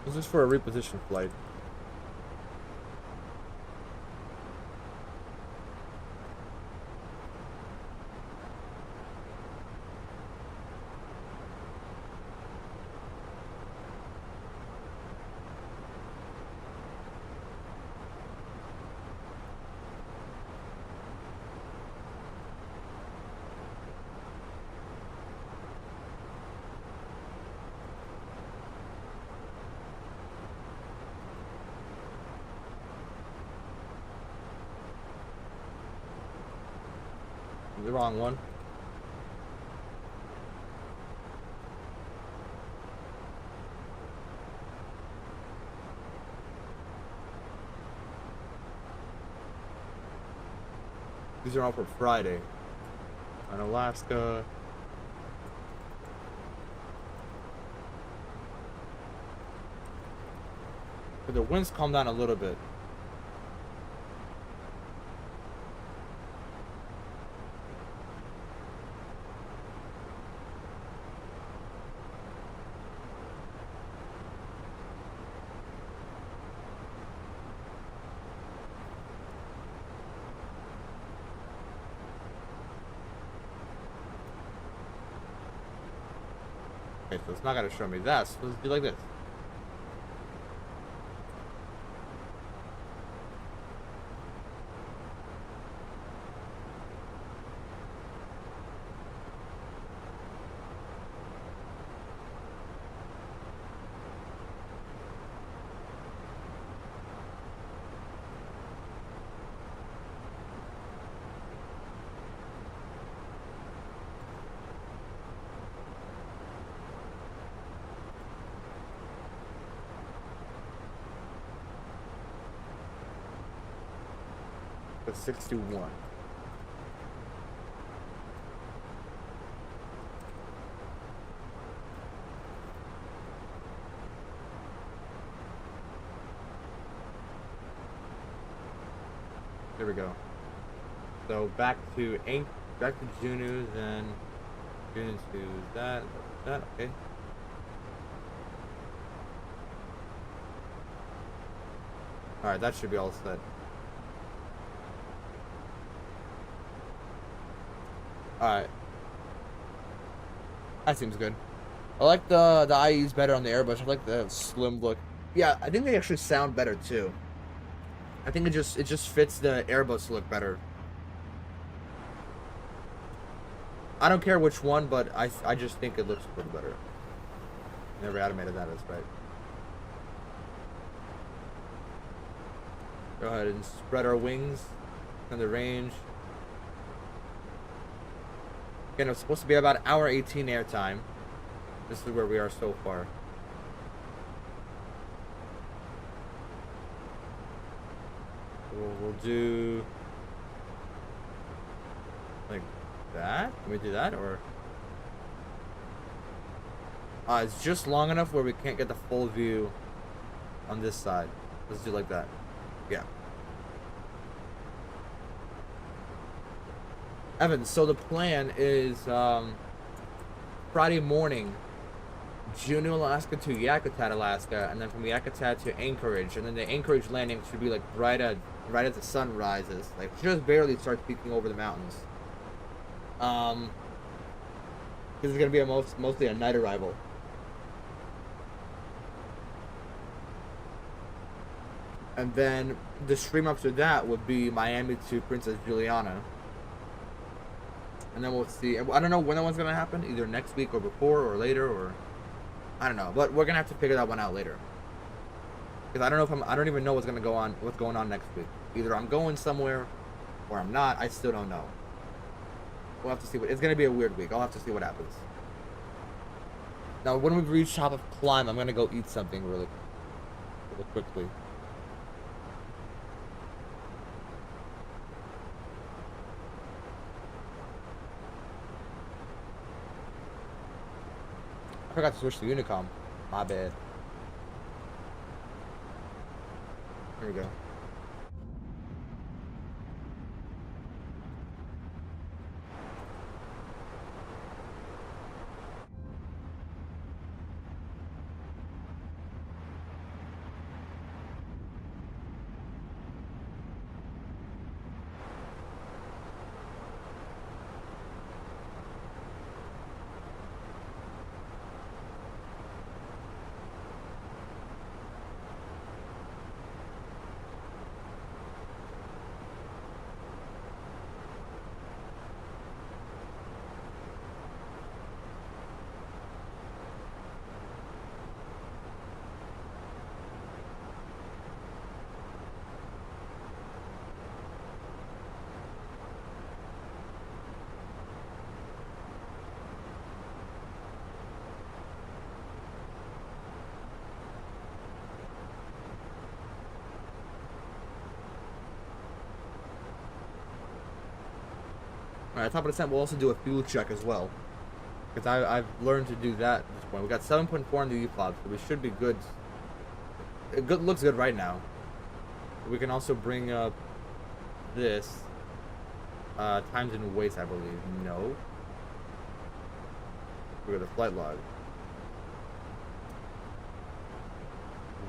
This is for a reposition flight. The wrong one. These are all for Friday. On Alaska. But the winds calm down a little bit. Okay, so it's not gonna show me that, so let's do like this. That's 61. There we go. So back to Juneau, then Juneau to that, okay. Alright, that should be all set. Alright. That seems good. I like the IEs better on the Airbus. I like the slim look. Yeah, I think they actually sound better too. I think it just fits the Airbus look better. I don't care which one, but I just think it looks a little better. Never animated that, that's right. Go ahead and spread our wings on the range. Again, it's supposed to be about 1:18 airtime. This is where we are so far. We'll do like that. Can we do that, or it's just long enough where we can't get the full view on this side. Let's do like that. Yeah. Evan, so the plan is Friday morning Juneau, Alaska to Yakutat, Alaska, and then from Yakutat to Anchorage, and then the Anchorage landing should be like right as the sun rises, like just barely starts peeking over the mountains. This is gonna be mostly a night arrival. And then the stream after that would be Miami to Princess Juliana. And then we'll see. I don't know when that one's gonna happen. Either next week or before or later or I don't know. But we're gonna have to figure that one out later. Because I don't know if I don't even know what's going on next week. Either I'm going somewhere or I'm not. I still don't know. We'll have to see. It's gonna be a weird week. I'll have to see what happens. Now when we reach top of climb, I'm gonna go eat something really quickly. I forgot to switch to Unicom. My bad. Here we go. Alright, top of the descent, we'll also do a fuel check as well. Because I've learned to do that at this point. We got 7.4 on the E-flop, so we should be good. It looks good right now. We can also bring up this. Times and weights, I believe. No. We got a flight log.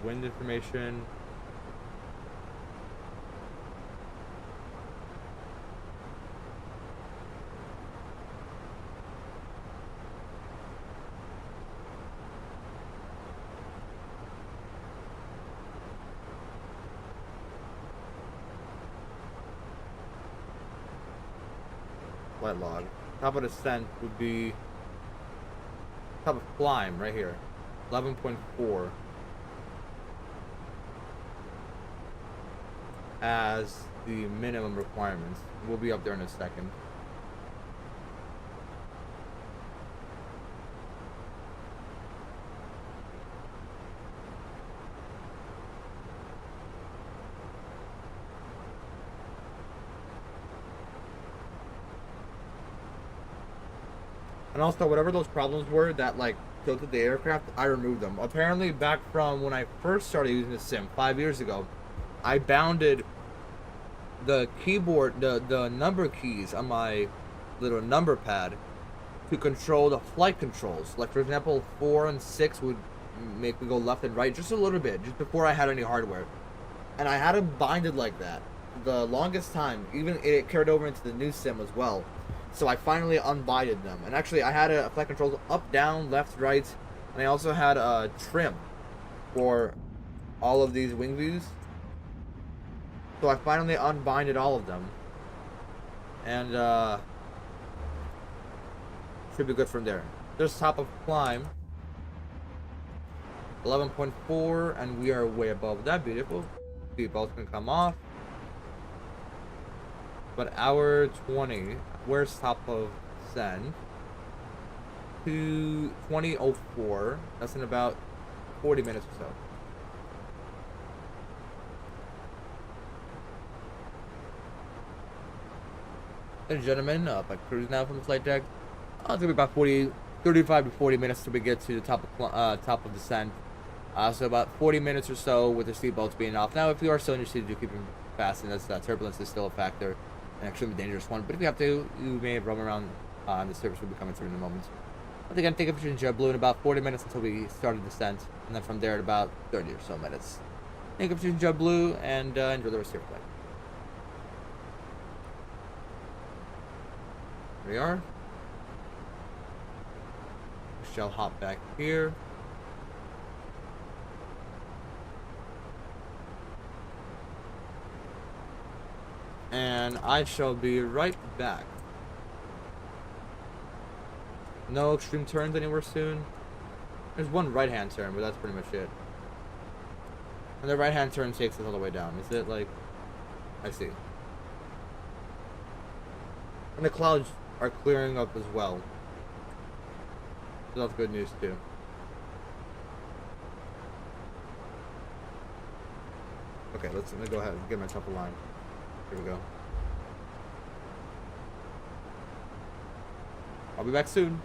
Wind information. Flight log. Top of descent would be top of climb right here. 11.4 as the minimum requirements. We'll be up there in a second. And also, whatever those problems were that like tilted the aircraft, I removed them. Apparently, back from when I first started using the sim 5 years ago, I bounded the keyboard, the number keys on my little number pad to control the flight controls. Like for example, 4 and 6 would make me go left and right just a little bit, just before I had any hardware. And I had them binded like that the longest time. Even it carried over into the new sim as well. So I finally unbinded them. And actually I had a flight controls up, down, left, right, and I also had a trim for all of these wing views. So I finally unbinded all of them. And should be good from there. There's top of climb. 11.4, and we are way above that. Beautiful. Seatbelts can come off. But hour 20, where's top of send? To 20:04. That's in about 40 minutes or so. Ladies and gentlemen, up at cruise now from the flight deck. It's gonna be about 35 to 40 minutes till we get to the top of descent. So about 40 minutes or so with the seatbelts being off. Now, if you are still in your seat, do keep them fastened. As turbulence is still a factor, an extremely dangerous one. But if you have to, you may roam around on the surface we'll be coming through in a moment. I think I'm taking a picture in JetBlue in about 40 minutes until we started descent, and then from there at about 30 or so minutes. Take a picture in JetBlue and enjoy the rest of your flight. Here we are. We shall hop back here. And I shall be right back. No extreme turns anywhere soon. There's one right-hand turn, but that's pretty much it. And the right-hand turn takes us all the way down. Is it like... I see. And the clouds are clearing up as well. So that's good news too. Okay, let me go ahead and get myself a line. Here we go. I'll be back soon.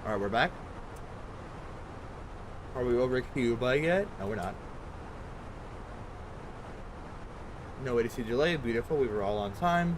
All right, we're back. Are we over Cuba yet? No, we're not. No ATC delay. Beautiful. We were all on time.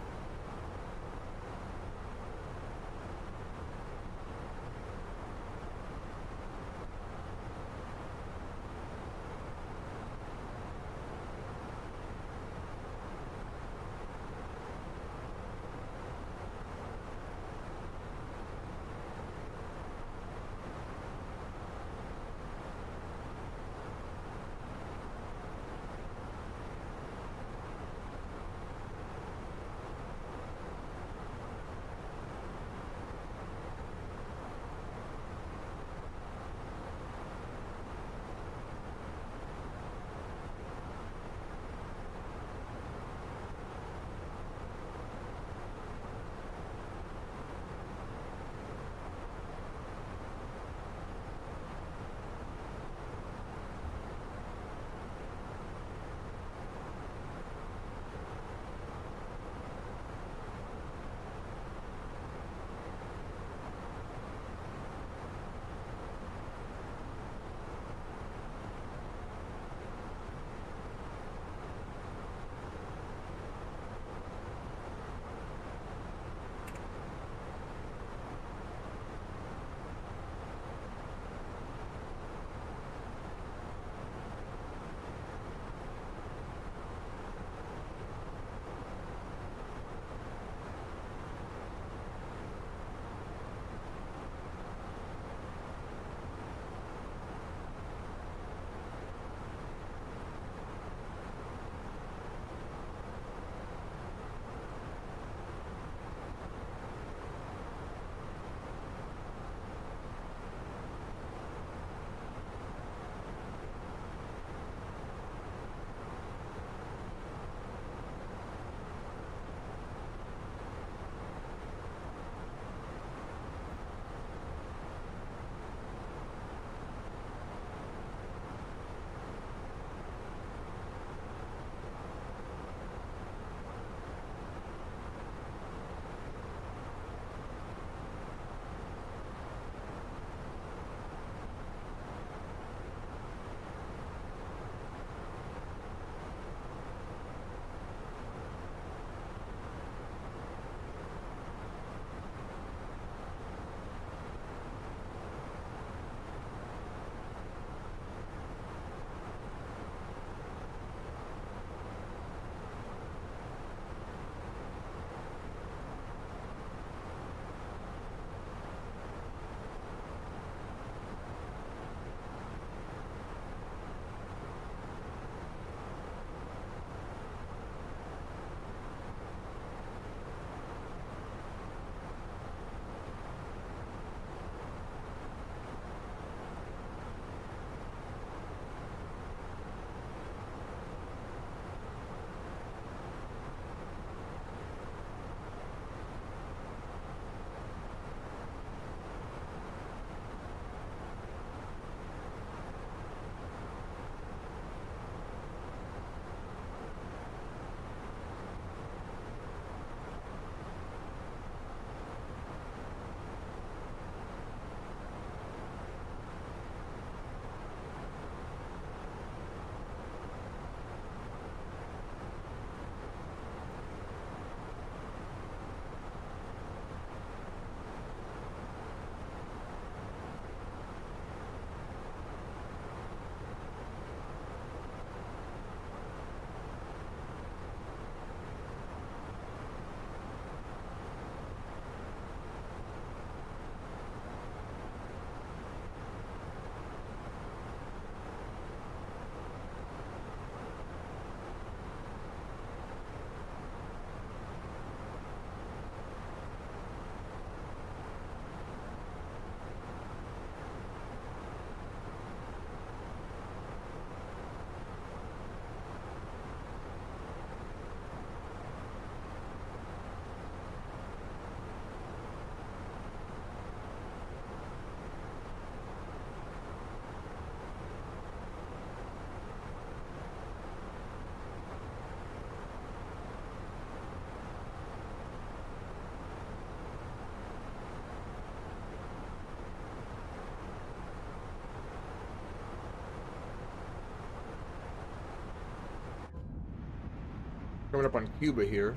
Coming up on Cuba here.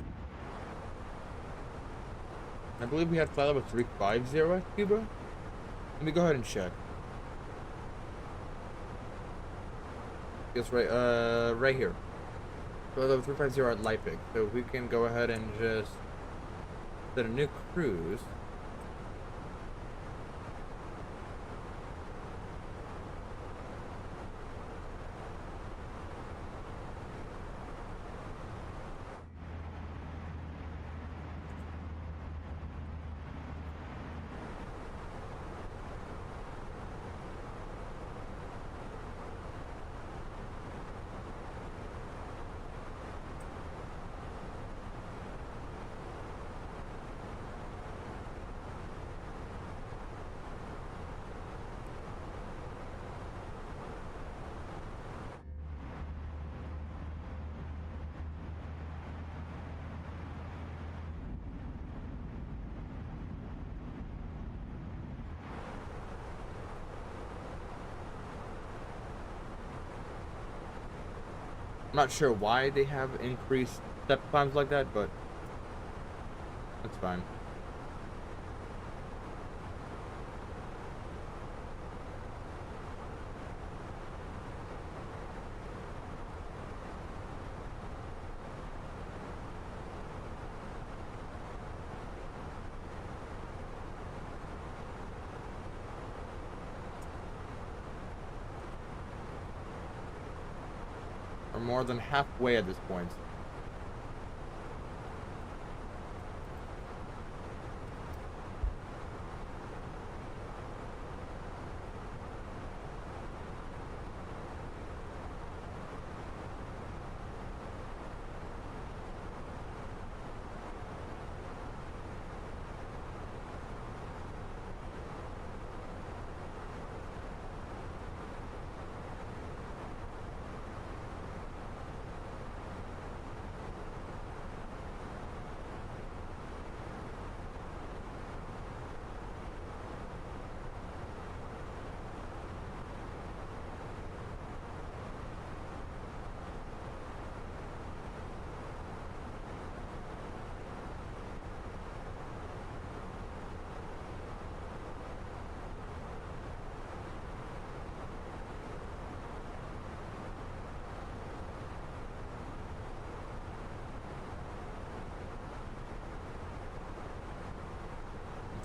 I believe we had flight level 350 at Cuba. Let me go ahead and check. Yes, right here. Flight level 350 at Leipzig. So we can go ahead and just set a new cruise. I'm not sure why they have increased step times like that, but that's fine. We're more than halfway at this point.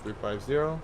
Three 50.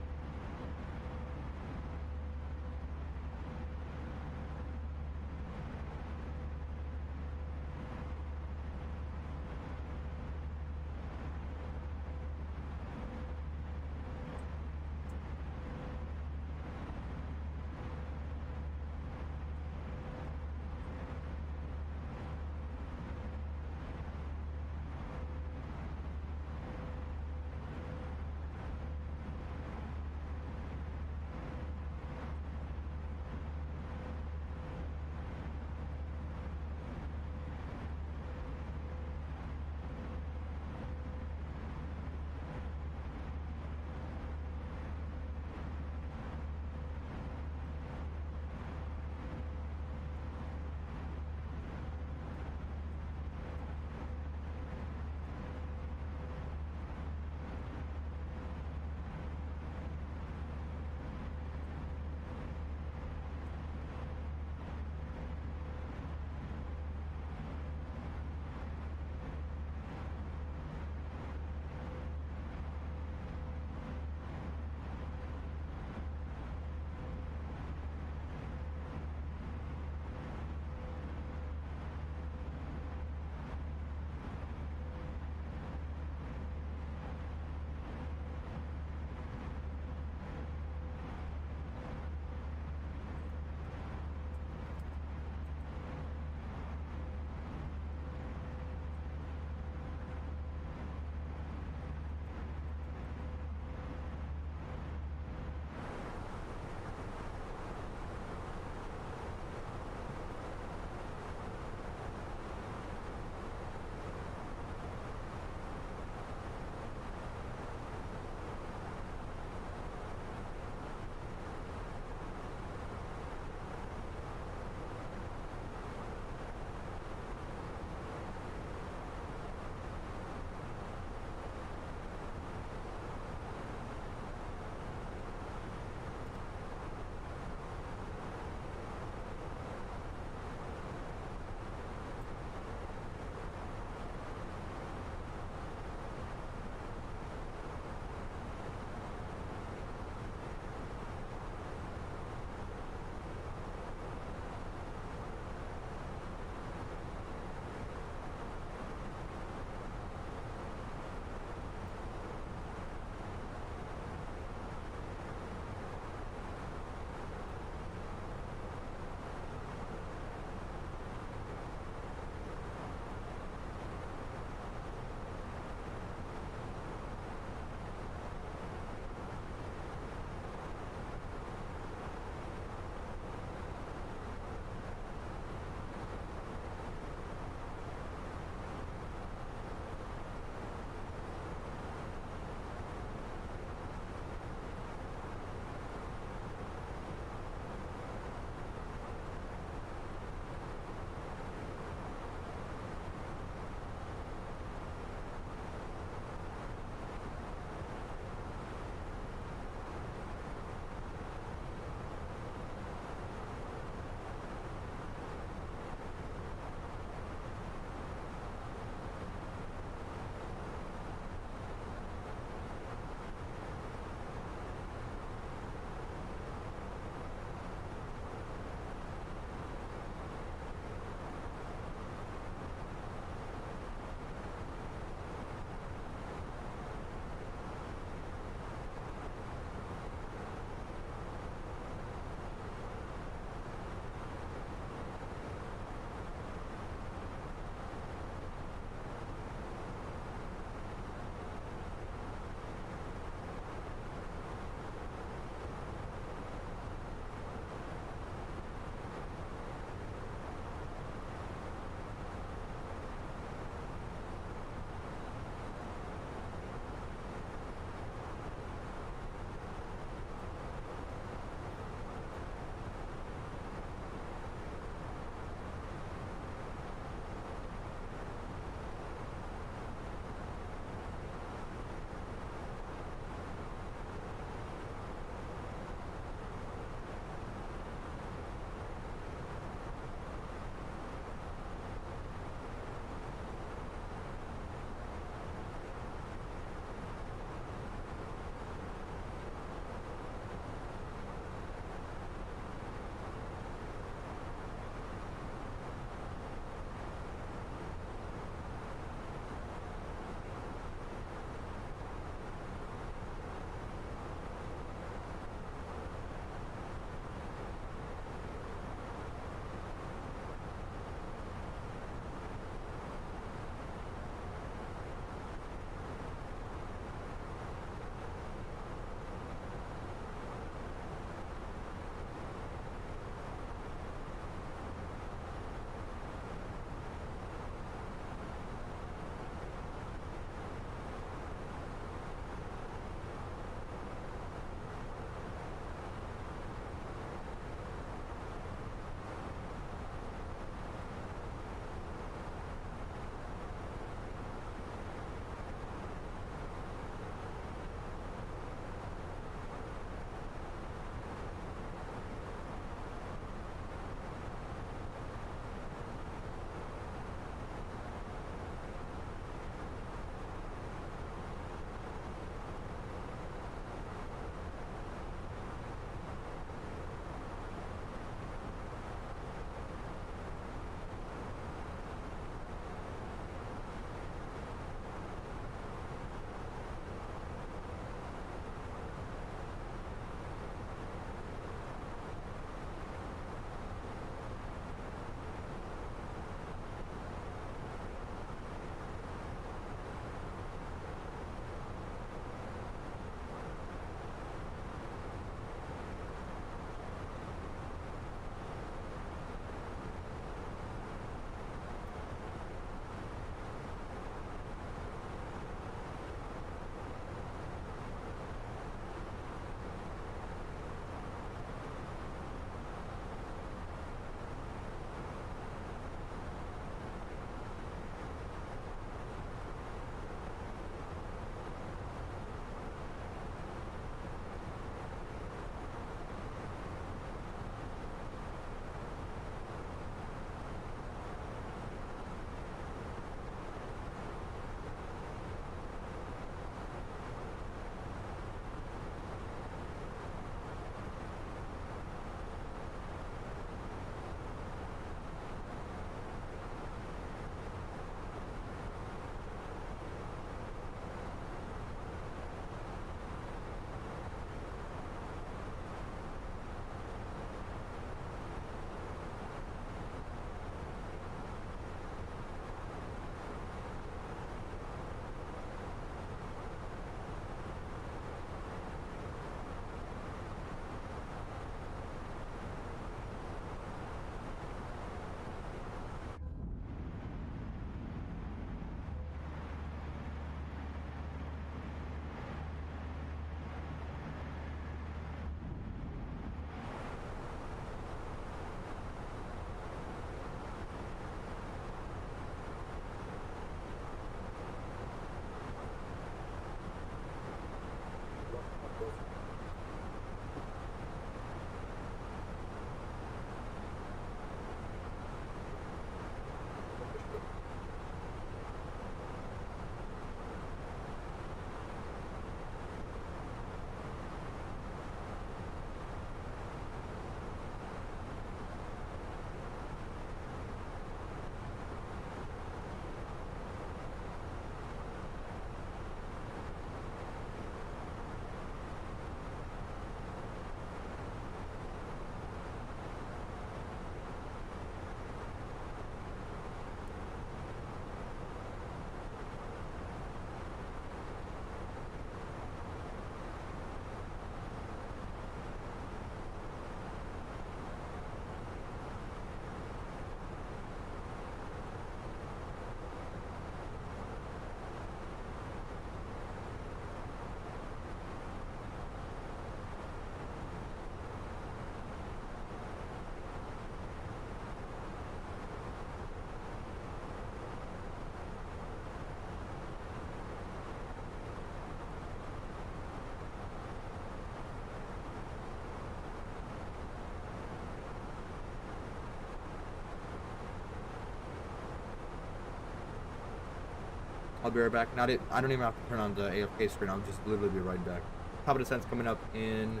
I'll be right back. I don't even have to turn on the AFK screen. I'll just literally be right back. Top of Descent's coming up in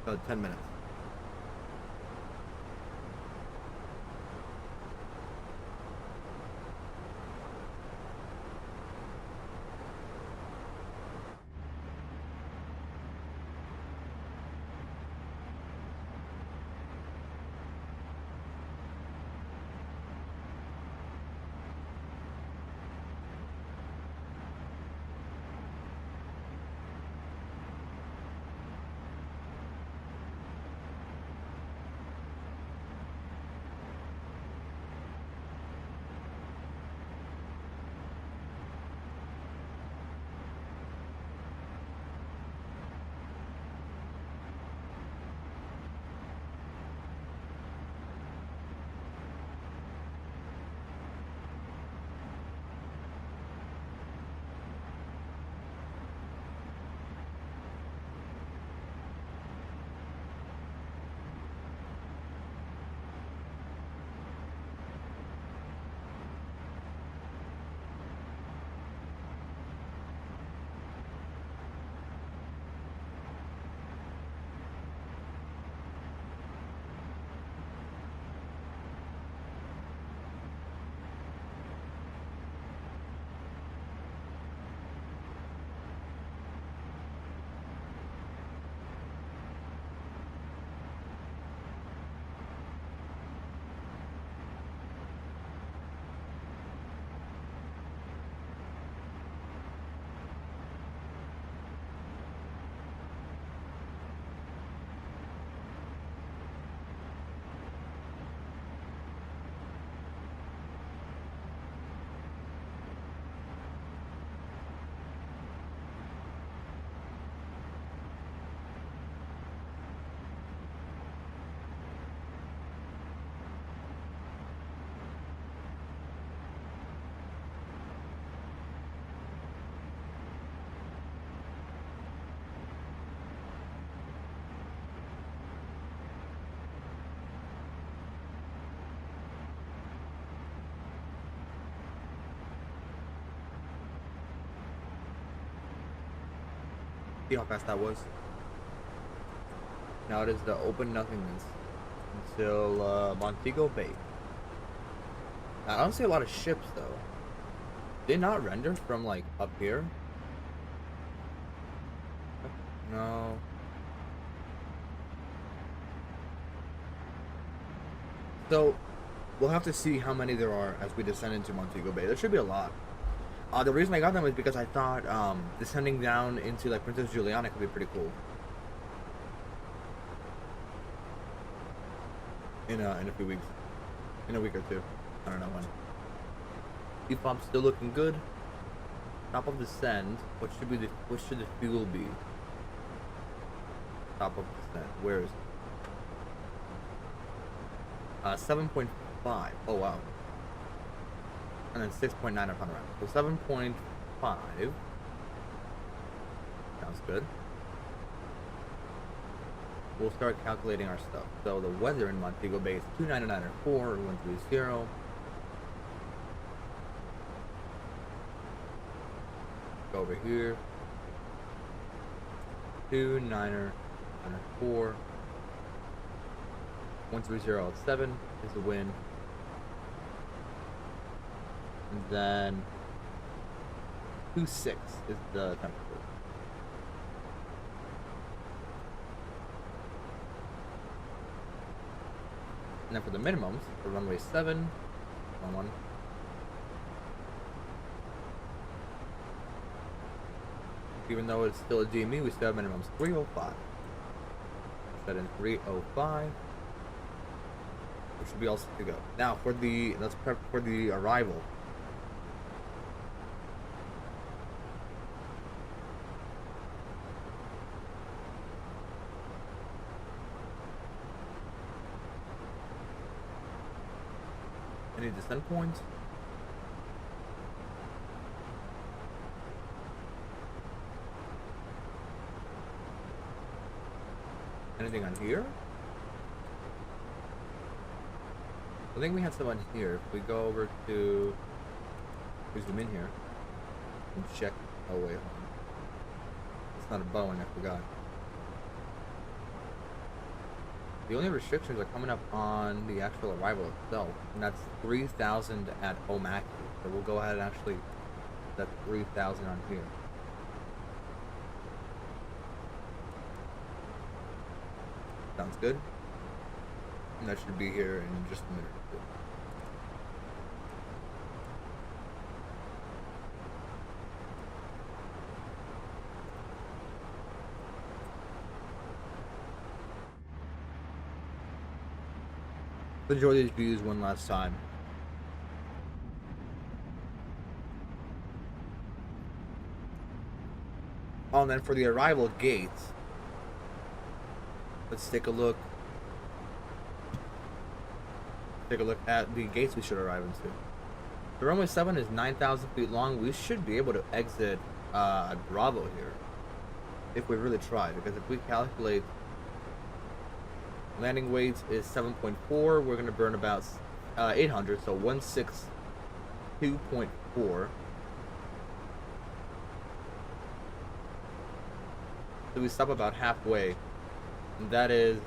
about 10 minutes. See how fast that was. Now it is the open nothingness until Montego Bay. I don't see a lot of ships though. Did not render from like up here? No. So we'll have to see how many there are as we descend into Montego Bay. There should be a lot. The reason I got them is because I thought descending down into like Princess Juliana could be pretty cool. In a few weeks. In a week or two. I don't know when. Default's still looking good. Top of descent. What should the fuel be? Top of descent. Where is it? 7.5. Oh wow. And then 6.9 upon around. So 7.5. Sounds good. We'll start calculating our stuff. So the weather in Montego Bay is 29904 or 130. Go over here. 29904. 130.7 is the wind. And then 26 is the temperature. And then for the minimums, for runway 7, 11. Even though it's still a DME, we still have minimums 305. Set in 305. We should be all set to go. Now for the let's prep for the arrival. Any descent points? Anything on here? I think we have some on here. If we go over to... we zoom in here. Let's check. Oh wait, hold on. It's not a Boeing, I forgot. The only restrictions are coming up on the actual arrival itself, and that's 3,000 at Omaki. So we'll go ahead and actually set 3,000 on here. Sounds good. And that should be here in just a minute or two. Enjoy these views one last time. Oh, and then for the arrival gates, let's take a look. Take a look at the gates we should arrive into. The runway 7 is 9,000 feet long. We should be able to exit Bravo here if we really try, because if we calculate landing weight is 7.4, we're going to burn about 800, so 162.4. So we stop about halfway. And that is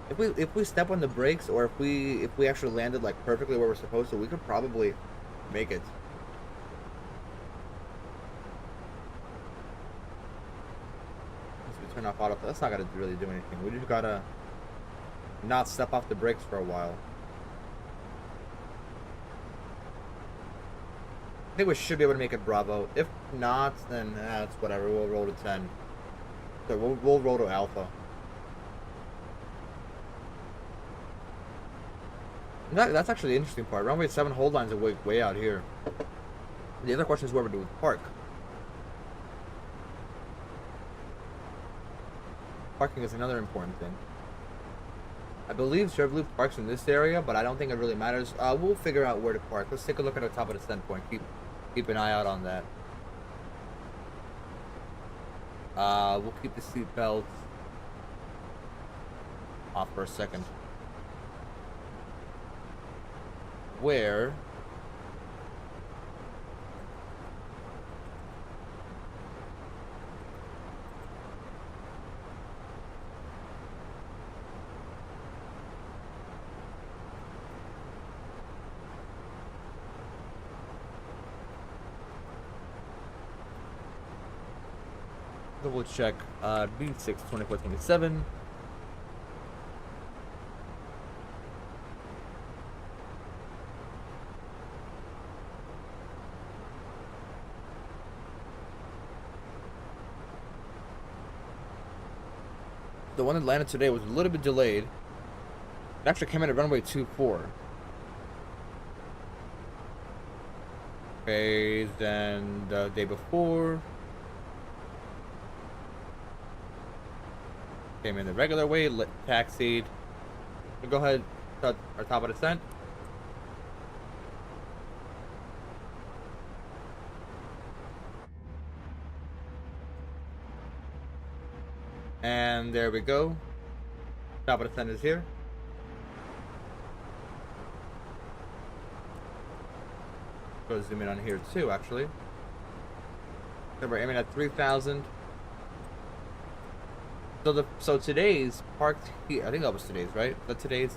if we step on the brakes, or if we actually landed like perfectly where we're supposed to, we could probably make it. Once we turn off auto, that's not gonna really do anything. We just gotta not step off the brakes for a while. I think we should be able to make it Bravo. If not, then it's whatever. We'll roll to 10. So we'll roll to Alpha. That's actually the interesting part. Runway 7 hold lines are way out here. The other question is what we do with park. Parking is another important thing. I believe JetBlue parks in this area, but I don't think it really matters. We'll figure out where to park. Let's take a look at the top of the descent point. Keep an eye out on that. We'll keep the seat belts off for a second. Where double check B6 2427. The one that landed today was a little bit delayed. It actually came in at runway 24. Okay, then the day before came in the regular way, taxied. We'll go ahead, start our top of descent. And there we go. Top of descent is here. Go zoom in on here too, actually. So we're aiming at 3,000. So today's parked here. I think that was today's, right? That today's.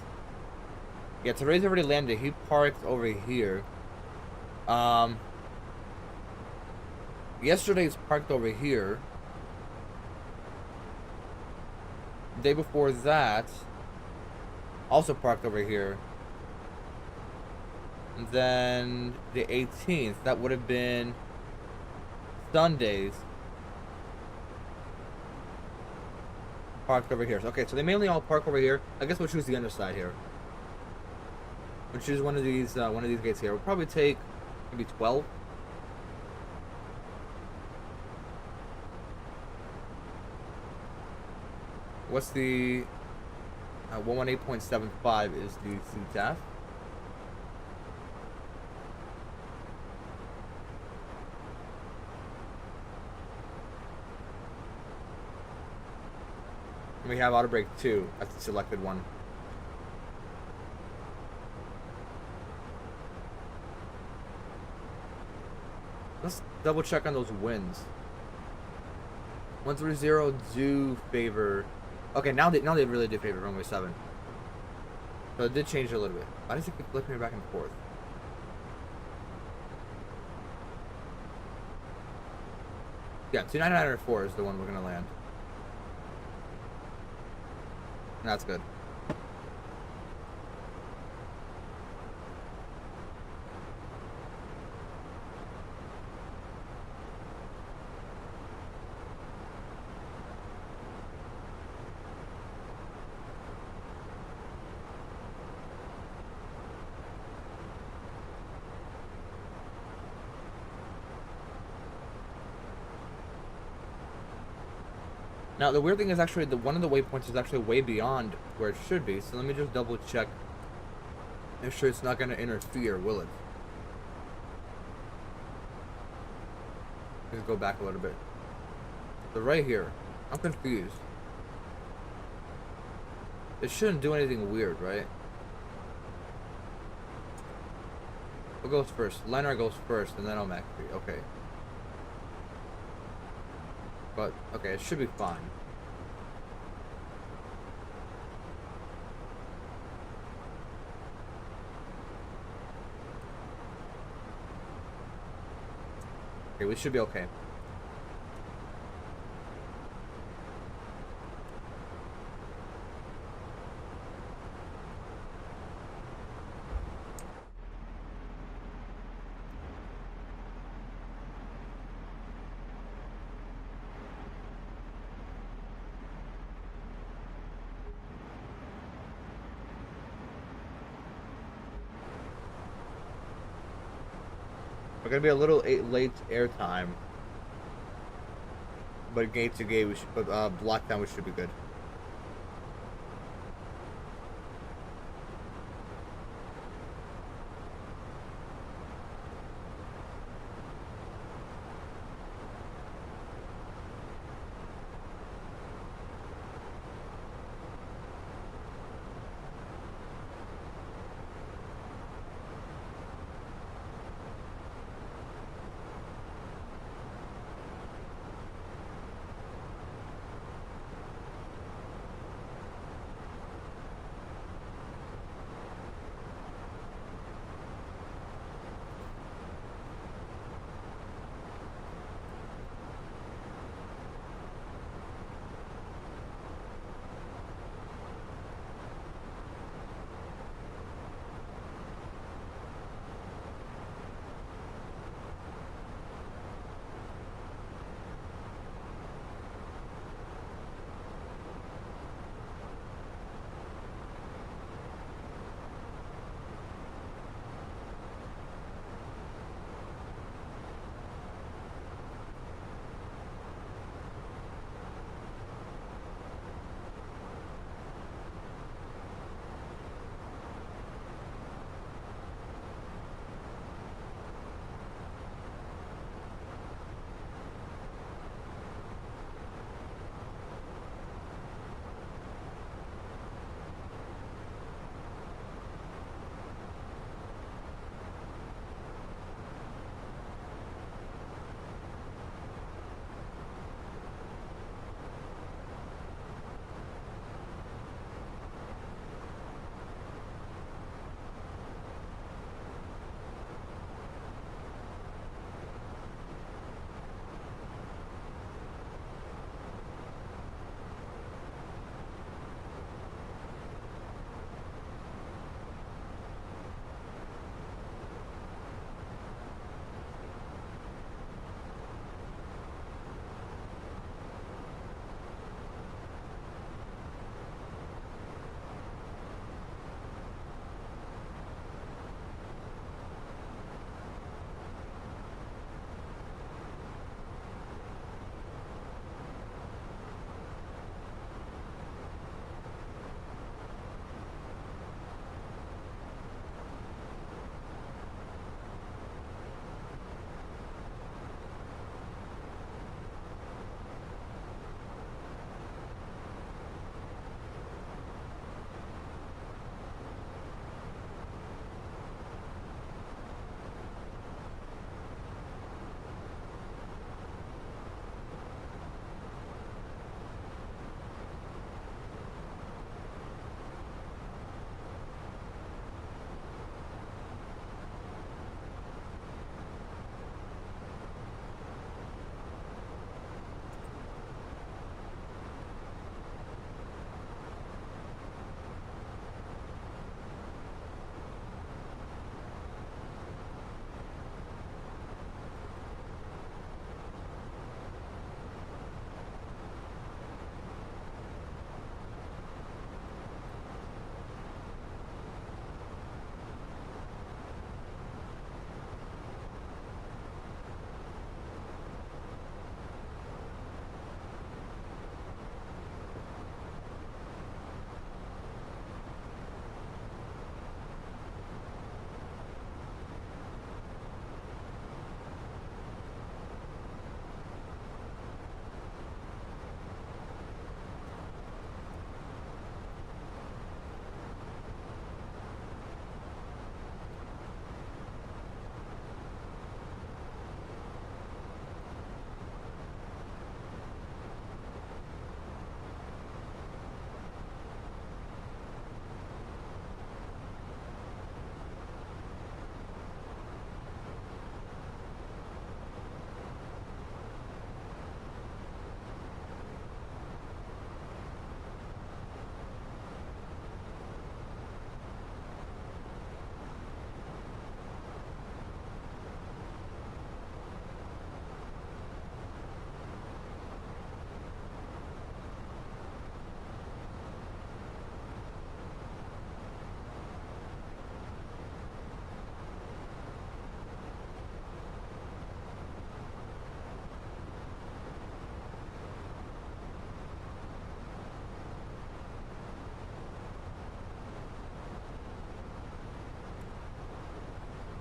Yeah, today's already landed. He parked over here. Yesterday's parked over here. The day before that, also parked over here. And then the 18th, that would have been Sundays, parked over here. So, okay, so they mainly all park over here. I guess we'll choose the underside here. We'll choose one of these gates here. We'll probably take maybe 12. What's the 118.75 is the CTAF. And we have auto brake 2. That's the selected one. double check on those winds. 130 do favor. Okay, now they really do favor runway 7. So it did change a little bit. Why does it keep flipping me back and forth? Yeah, 29904 is the one we're gonna land. That's good. Now the weird thing is actually one of the waypoints is actually way beyond where it should be. So let me just double check. Make sure it's not going to interfere, will it? Let's go back a little bit. So right here, I'm confused. It shouldn't do anything weird, right? What goes first? Liner goes first, and then I'll MAC3. Okay. But, okay, it should be fine. Okay, we should be okay. We're gonna be a little late airtime, but gate to gate, we should. But lockdown, we should be good.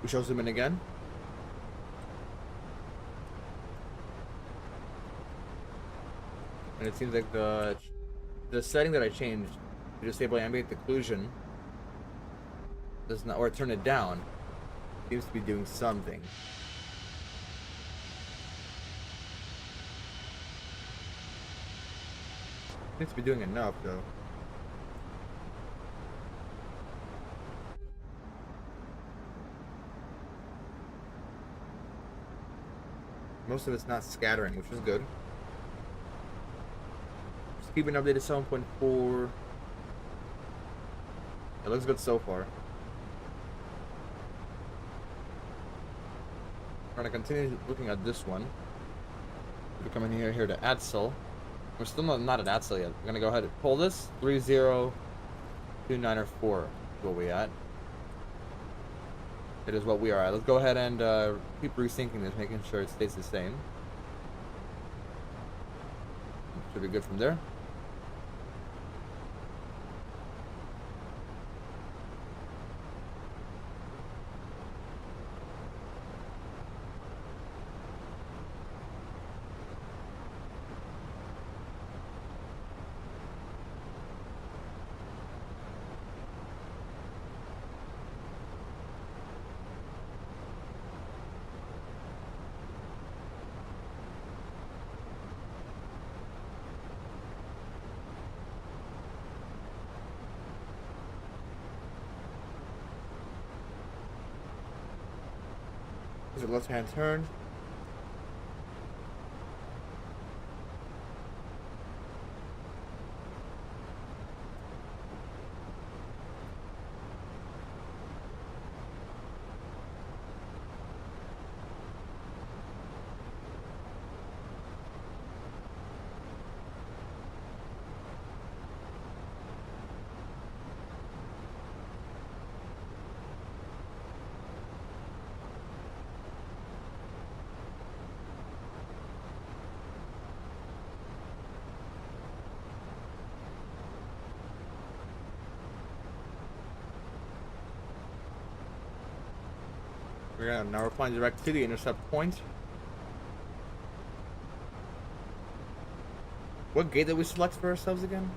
We shall zoom in again. And it seems like the setting that I changed to disable ambient occlusion does not, or turn it down, seems to be doing something. Seems to be doing enough though. Most of it's not scattering, which is good. Just keeping updated 7.4. It looks good so far. We're gonna continue looking at this one. We're coming here to ADSL. We're still not at ADSL yet. We're gonna go ahead and pull this 302904 is what we at. It is what we are at. Let's go ahead and keep resyncing this, making sure it stays the same. Should be good from there. Is it left-hand turn? Now we're flying direct to the intercept point. What gate did we select for ourselves again?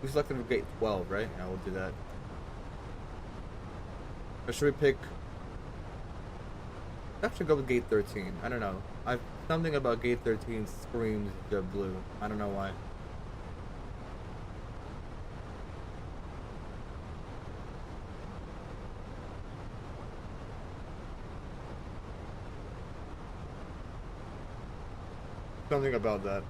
We selected gate 12, right? Yeah, we'll do that. Or should we pick... I should go with gate 13. I don't know. Something about gate 13 screams JetBlue. I don't know why. Something about that.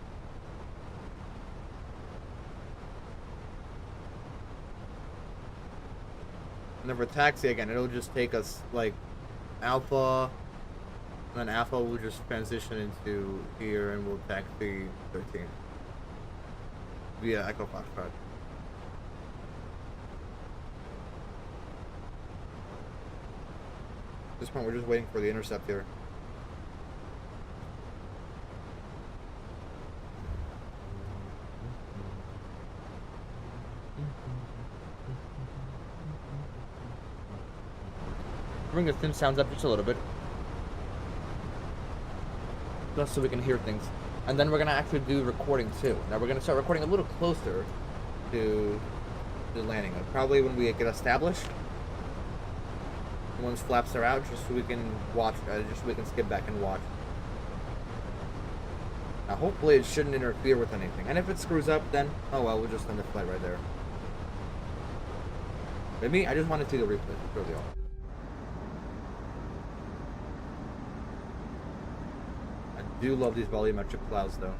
And then for taxi again, it'll just take us like Alpha, and then Alpha will just transition into here and we'll taxi 13 via Echo Foxtrot. At this point, we're just waiting for the intercept here. Bring the thin sounds up just a little bit, just so we can hear things. And then we're gonna actually do recording too. Now we're gonna start recording a little closer to the landing, probably when we get established. Once flaps are out, just so we can watch, just so we can skip back and watch. Now hopefully it shouldn't interfere with anything, and if it screws up, then oh well, we'll just end the flight right there. With me, I just want to see the replay. That's really all. I do love these volumetric clouds, though.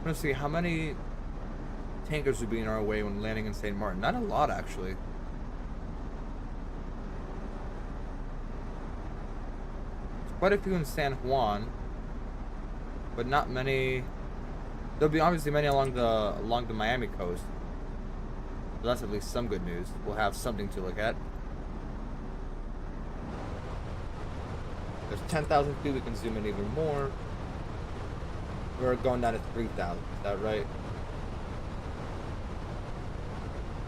Let's see, how many tankers would be in our way when landing in St. Martin? Not a lot, actually. There's quite a few in San Juan, but not many. There'll be obviously many along the Miami coast. So that's at least some good news. We'll have something to look at. There's 10,000 feet. We can zoom in even more. We're going down to 3,000. Is that right?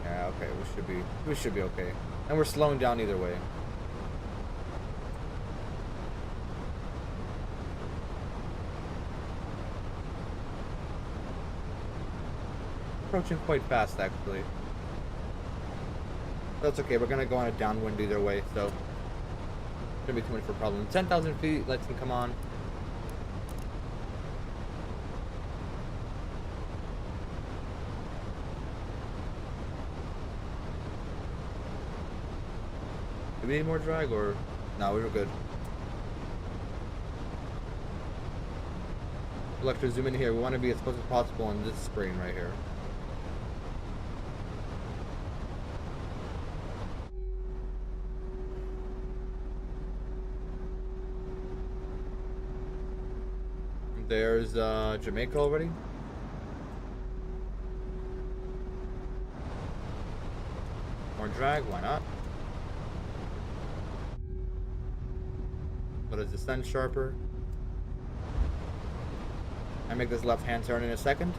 Yeah. Okay. We should be okay. And we're slowing down either way. Approaching quite fast, actually. That's okay. We're gonna go on a downwind either way, so shouldn't be too much of a problem. 10,000 feet. Let's come on. Do we need more drag or no? We're good. Electro, zoom in here. We want to be as close as possible on this screen right here. There's Jamaica already. More drag, why not? But is the sun sharper? I make this left hand turn in a second.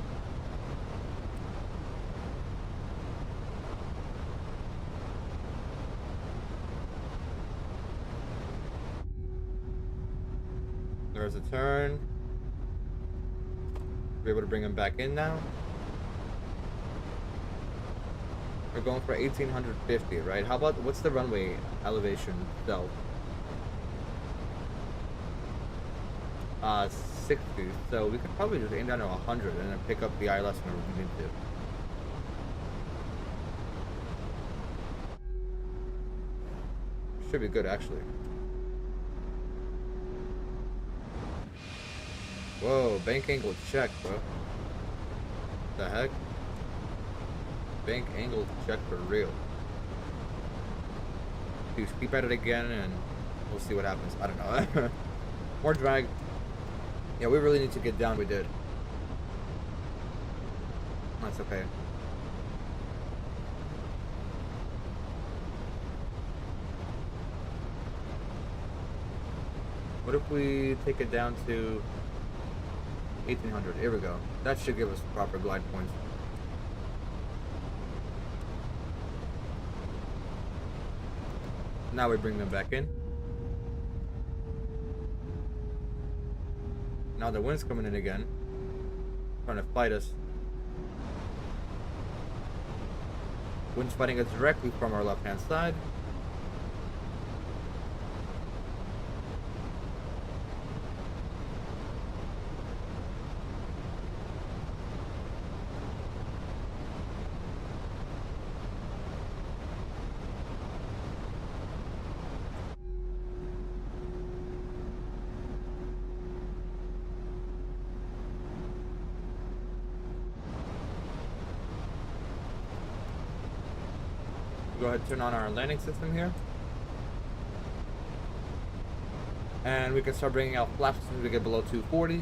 There's a turn. We're able to bring him back in now. We're going for 1850, right? How about, what's the runway elevation itself? 60. So we could probably just aim down to 100 and then pick up the ILS when we need to. Should be good, actually. Whoa, bank angle check, bro. The heck? Bank angle check for real. Dude, keep at it again and we'll see what happens. I don't know. More drag. Yeah, we really need to get down. We did. That's okay. What if we take it down to 1800? Here we go. That should give us proper glide points. Now we bring them back in. Now the wind's coming in again, trying to fight us. Wind's fighting us directly from our left-hand side. Go ahead and turn on our landing system here. And we can start bringing out flaps as soon as we get below 240.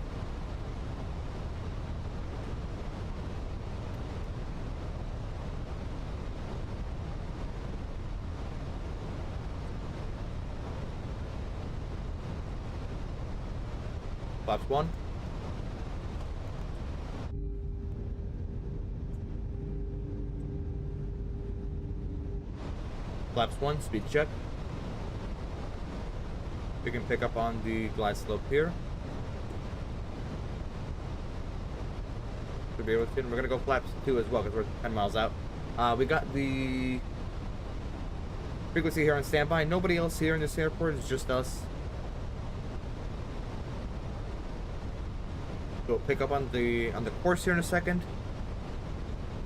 Flaps 1. Flaps 1, speed check. We can pick up on the glide slope here. Should be able to. And we're gonna go flaps 2 as well because we're 10 miles out. We got the frequency here on standby. Nobody else here in this airport. It's just us. We'll pick up on the course here in a second,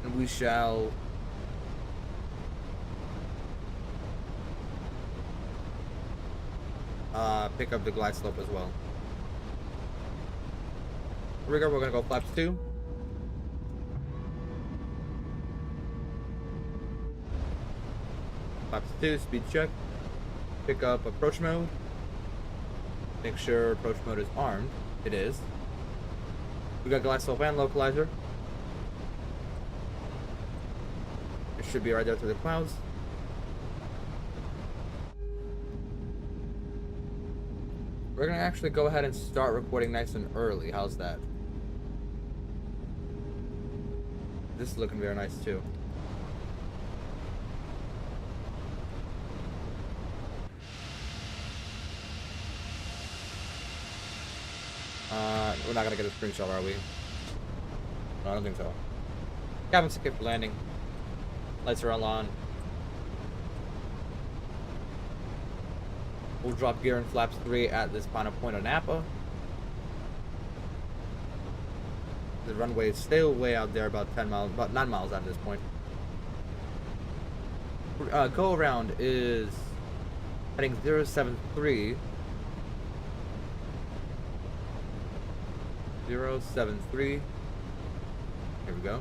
and we shall. Pick up the glide slope as well. Here we go. We're gonna go flaps 2. Flaps 2, speed check. Pick up approach mode. Make sure approach mode is armed. It is. We got glass slope and localizer. It should be right there through the clouds. We're gonna actually go ahead and start recording nice and early. How's that? This is looking very nice too. We're not gonna get a spring shell, are we? No, I don't think so. Cabin's okay for landing. Lights are all on. We'll drop gear in flaps 3 at this final point on Napa. The runway is still way out there, about 10 miles, about 9 miles out at this point. Go around is heading 073. 073. Here we go.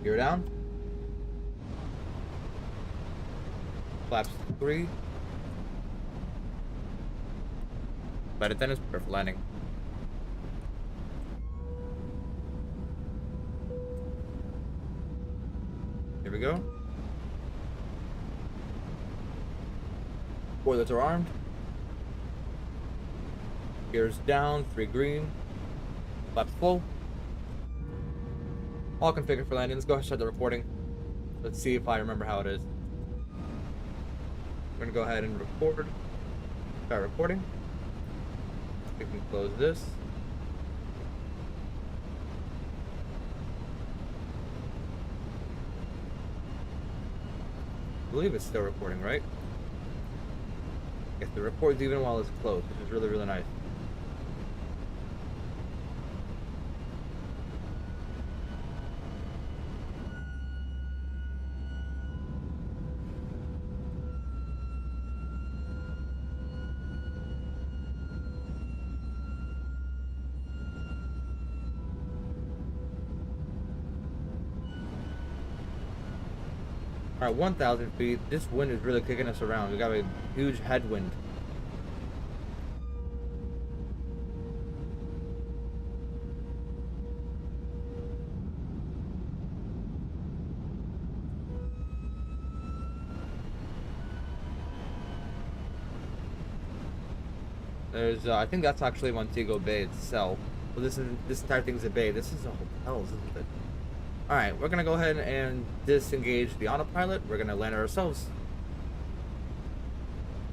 Gear down. Flaps 3. Flight attendants, prepare for landing. Here we go. Spoilers are armed. Gears down, 3 green. Flaps full. All configured for landing. Let's go ahead and start the recording. Let's see if I remember how it is. We're gonna go ahead and record. Start recording. We can close this. I believe it's still recording, right? Yes, it records even while it's closed, which is really, really nice. Alright, 1,000 feet. This wind is really kicking us around. We got a huge headwind. There's, I think that's actually Montego Bay itself. Well, this entire thing's a bay. This is a hotel, isn't it? Alright, we're gonna go ahead and disengage the autopilot. We're gonna land it ourselves.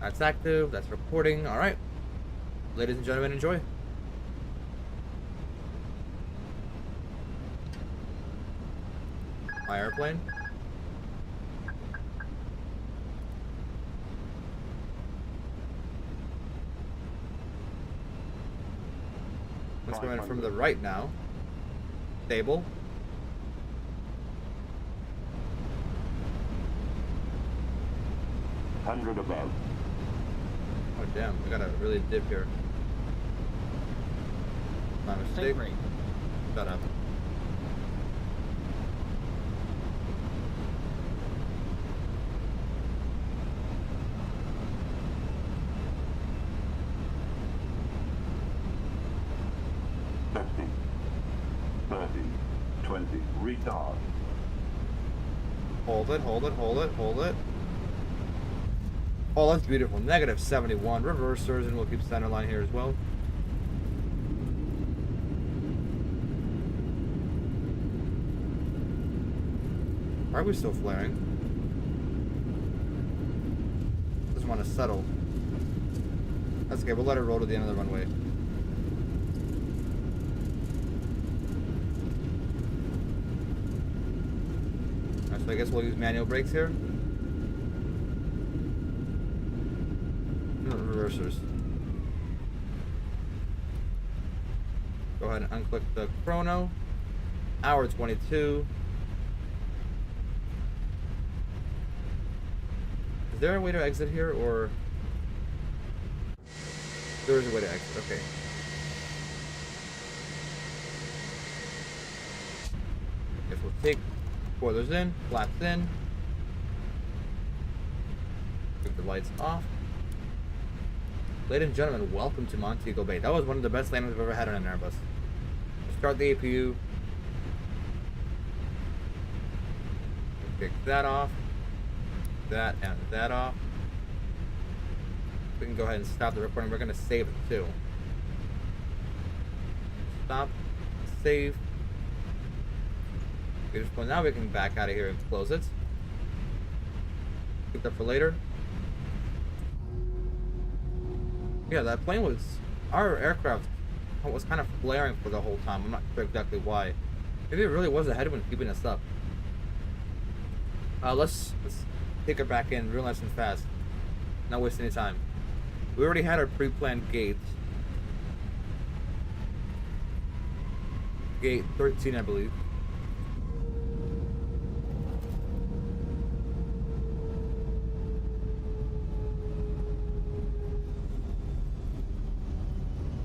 That's active, that's recording. Alright. Ladies and gentlemen, enjoy. My airplane. Let's go in from the right now. Stable. Hundred above. Oh damn, we got a really dip here. My mistake. Shut up. Retard. Hold it, hold it, hold it, hold it. Oh, that's beautiful. Negative 71. Reversers, and we'll keep center line here as well. Why are we still flaring? Doesn't want to settle. That's okay, we'll let it roll to the end of the runway. Alright, so I guess we'll use manual brakes here. Reversers. Go ahead and unclick the chrono. Hour 22. Is there a way to exit here, or there is a way to exit? Okay. Take spoilers in, flaps in. Keep the lights off. Ladies and gentlemen, welcome to Montego Bay. That was one of the best landings I've ever had on an Airbus. Start the APU. Kick that off. That and that off. We can go ahead and stop the recording. We're going to save it too. Stop. Save. Beautiful. Now we can back out of here and close it. Keep that for later. Yeah, that plane was... Our aircraft was kind of flaring for the whole time. I'm not sure exactly why. Maybe it really was a headwind keeping us up. Let's take it back in real nice and fast. Not waste any time. We already had our pre-planned gates. Gate 13, I believe.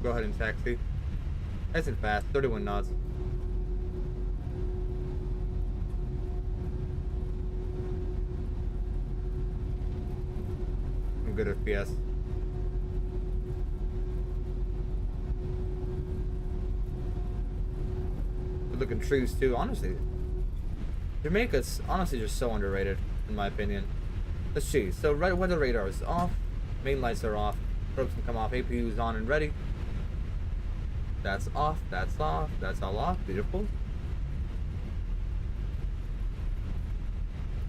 Go ahead and taxi. Nice and fast, 31 knots. I'm good at FPS. Good looking trees too, honestly. Jamaica's honestly just so underrated, in my opinion. Let's see, so right weather radar is off, main lights are off, ropes can come off, APU is on and ready. That's off, that's off, that's all off, beautiful.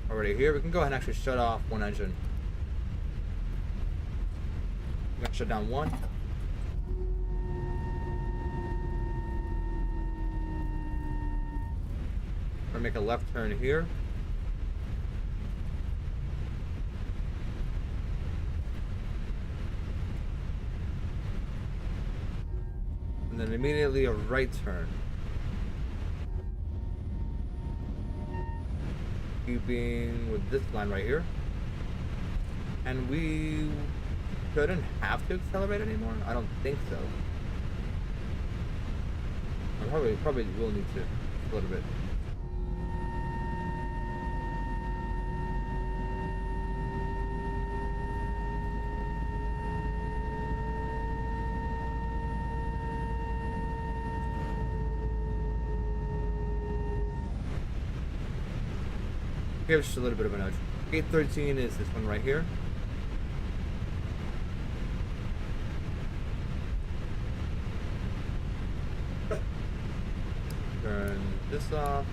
Already here, we can go ahead and actually shut off one engine. I'm gonna shut down one. We're gonna make a left turn here. And then immediately a right turn. Keeping with this line right here. And we shouldn't have to accelerate anymore? I don't think so. I probably will need to a little bit. Give us just a little bit of a nudge. Gate 13 is this one right here. Turn this off.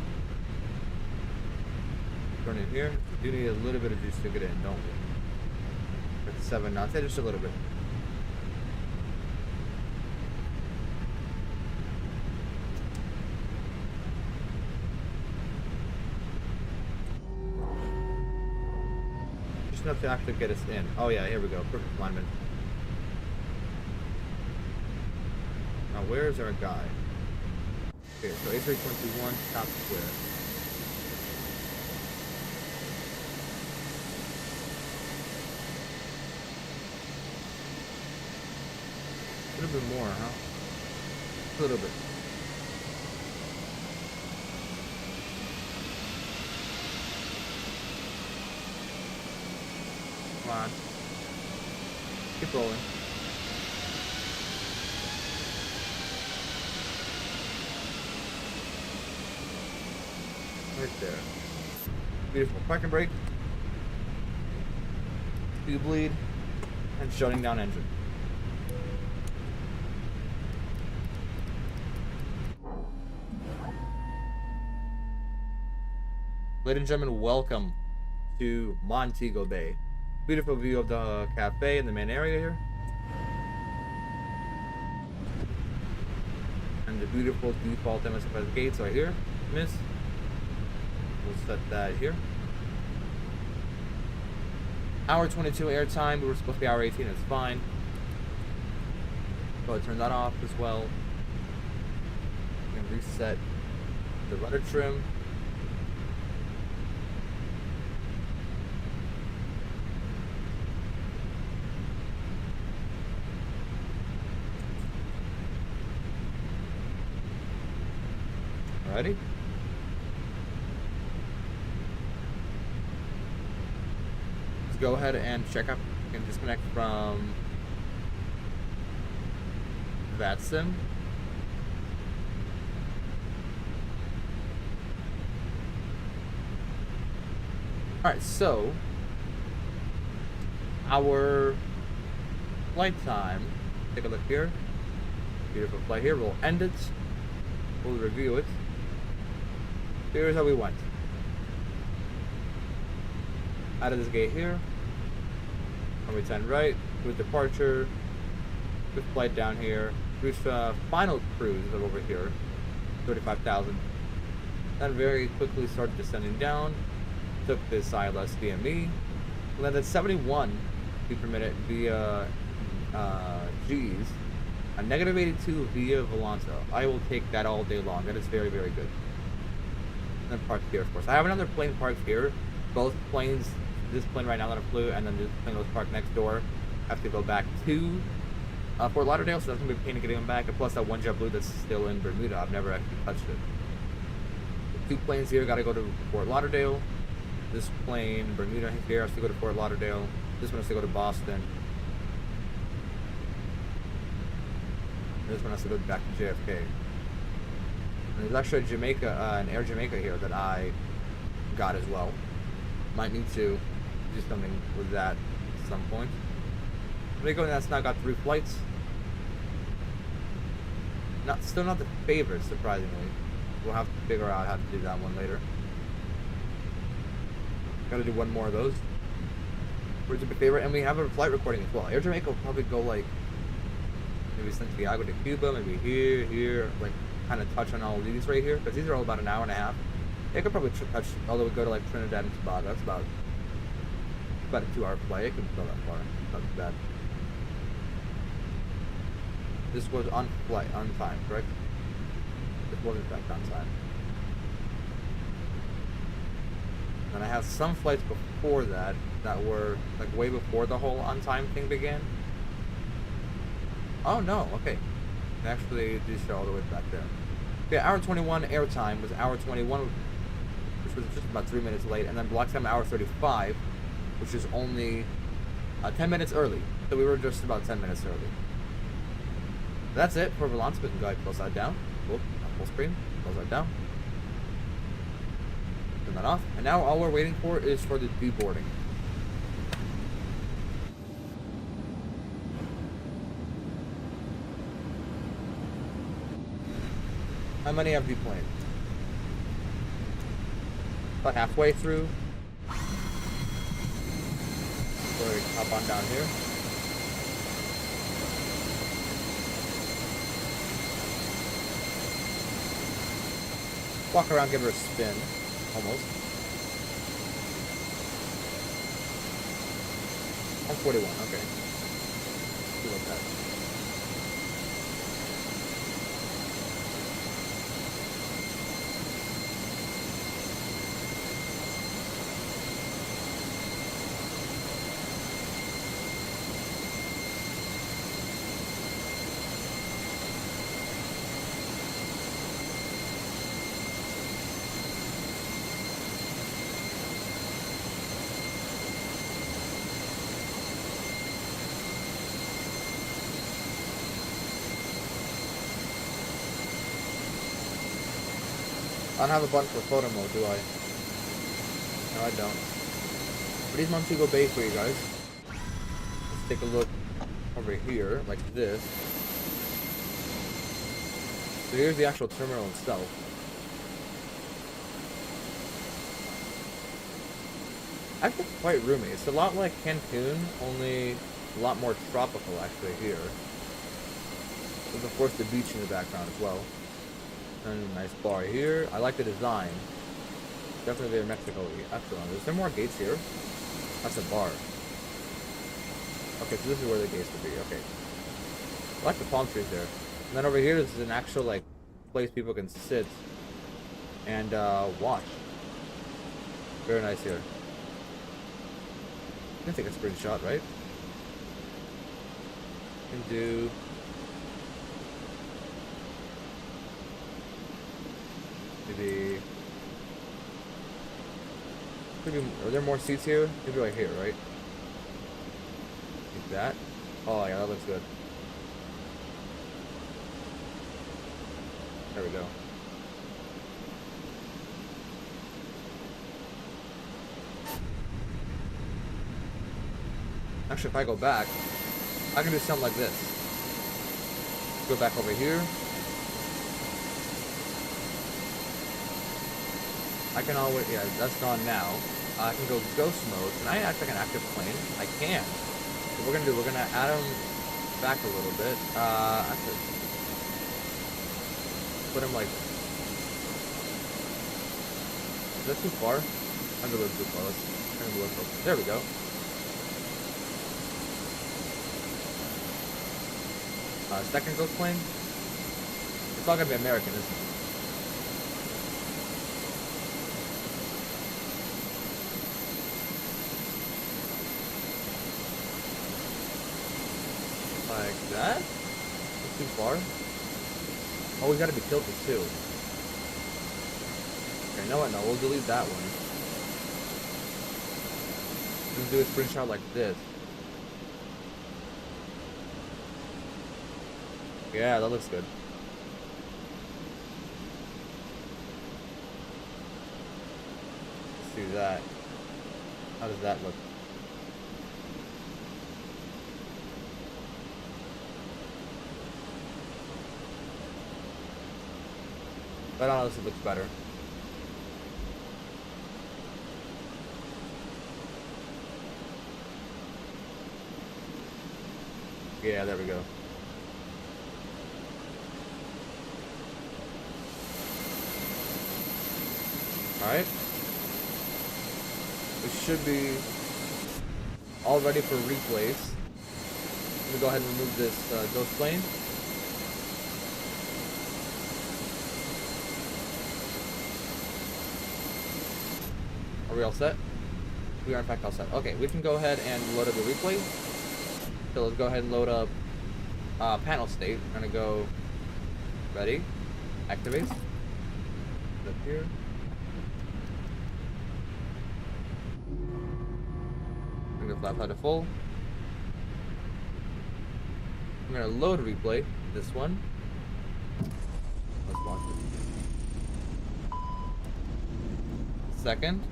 Turn it here. We do need a little bit of juice to get in, don't we? At 7 knots. Just a little bit. Enough to actually get us in. Oh yeah, here we go. Perfect alignment. Now where's our guy? Okay, so A321 top square. A little bit more, huh? A little bit. Come on. Keep rolling. Right there. Beautiful. Park and brake. Tube lead. And shutting down engine. Ladies and gentlemen, welcome to Montego Bay. Beautiful view of the cafe in the main area here. And the beautiful default MSFS gates right here. Miss. We'll set that here. Hour 22 airtime. We were supposed to be hour 18. It's fine. Go ahead and turn that off as well. And reset the rudder trim. Alrighty. go ahead and check out and disconnect from that sim. Alright, so our flight time, take a look here. Beautiful flight here. We'll end it. We'll review it. Here's how we went. Out of this gate here. Runway 10 right. With departure. With flight down here. Reached final cruise over here. 35,000. Then very quickly started descending down. Took this ILS DME. Landed 71 feet per minute via G's. A negative 82 via Volante. I will take that all day long. That is very, very good. And then parked here, of course. I have another plane parked here. Both planes, this plane right now that I flew, and then this plane was parked next door, have to go back to Fort Lauderdale, so that's going to be a pain to get them back. And plus that one JetBlue that's still in Bermuda. I've never actually touched it. The 2 planes here got to go to Fort Lauderdale. This plane, Bermuda here, has to go to Fort Lauderdale. This one has to go to Boston. This one has to go back to JFK. And there's actually a Jamaica, an Air Jamaica here that I got as well. Might need to do something with that at some point. Jamaica that's now got 3 flights. Still not the favorite, surprisingly. We'll have to figure out how to do that one later. Gotta do one more of those. Where's my favorite? And we have a flight recording as well. Air Jamaica will probably go like maybe Santiago to Cuba, maybe here, like kind of touch on all of these right here, because these are all about an hour and a half. They could probably touch all the way go to like Trinidad and Tobago. That's about a 2-hour flight. It could go that far. Not too bad. This was on time, correct? This was in fact on time. And I have some flights before that were like way before the whole on time thing began. Oh no, okay. Actually, these show all the way back there. Yeah, hour 21 airtime was hour 21, which was just about 3 minutes late, and then block time hour 35, which is only 10 minutes early. So we were just about 10 minutes early. That's it for Volante. We can go ahead and close that down. Whoop, full screen. Close that down. Turn that off. And now all we're waiting for is for the deboarding. How many have you played? About halfway through. So we can hop on down here. Walk around, give her a spin. Almost. 141, okay. See like that. I don't have a button for photo mode, do I? No, I don't. But here's Montego Bay for you guys. Let's take a look over here, like this. So here's the actual terminal itself. Actually quite roomy. It's a lot like Cancun, only a lot more tropical actually here. There's of course the beach in the background as well. And a nice bar here. I like the design. Definitely very Mexico-y. Excellent. Is there more gates here? That's a bar. Okay, so this is where the gates would be. Okay. I like the palm trees there. And then over here is an actual like place people can sit and watch. Very nice here. I can take a screenshot, right? Can do. Maybe. Are there more seats here? Maybe right here, right? that. Oh yeah, that looks good. There we go. Actually, if I go back, I can do something like this. Go back over here. I can always, yeah, that's gone now. I can go ghost mode. Can I act like an active plane? I can. What we're gonna do, we're gonna add them back a little bit. Actually, put him like, is that too far? I'm a little too far. Let's turn him a little closer. There we go. Second ghost plane. It's all gonna be American, isn't it? Like that? That's too far. Oh, we gotta be tilted too. Okay, no, what? No, we'll delete that one. Let's do a screenshot like this. Yeah, that looks good. Let's do that. How does that look? That honestly looks better. Yeah, there we go. Alright. We should be all ready for replays. Let me go ahead and remove this ghost plane. Are we all set? We are in fact all set. Okay, we can go ahead and load up the replay. So let's go ahead and load up panel state. We're gonna go ready, activate. Put up here. Bring the flap to full. I'm gonna load replay. This one. Let's watch it. Second.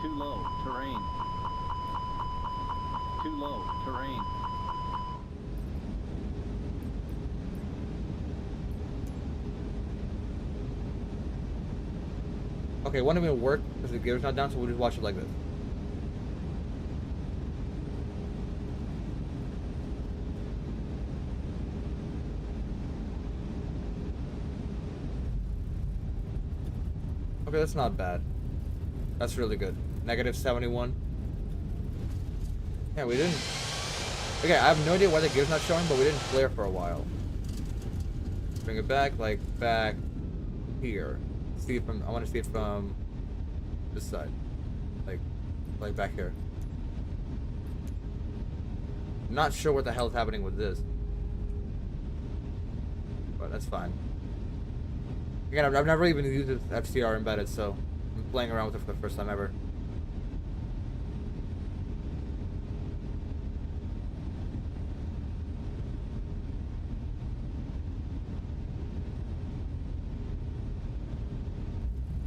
Too low, terrain. Too low, terrain. Okay, one of them will work because the gear's not down, so we'll just watch it like this. Okay, that's not bad. That's really good. -71. Yeah, we didn't... Okay, I have no idea why the gear's not showing, but we didn't flare for a while. Bring it back, like, back here. See it from... I want to see it from this side. Like back here. I'm not sure what the hell is happening with this. But that's fine. Again, I've never even used this FCR embedded, so I'm playing around with it for the first time ever.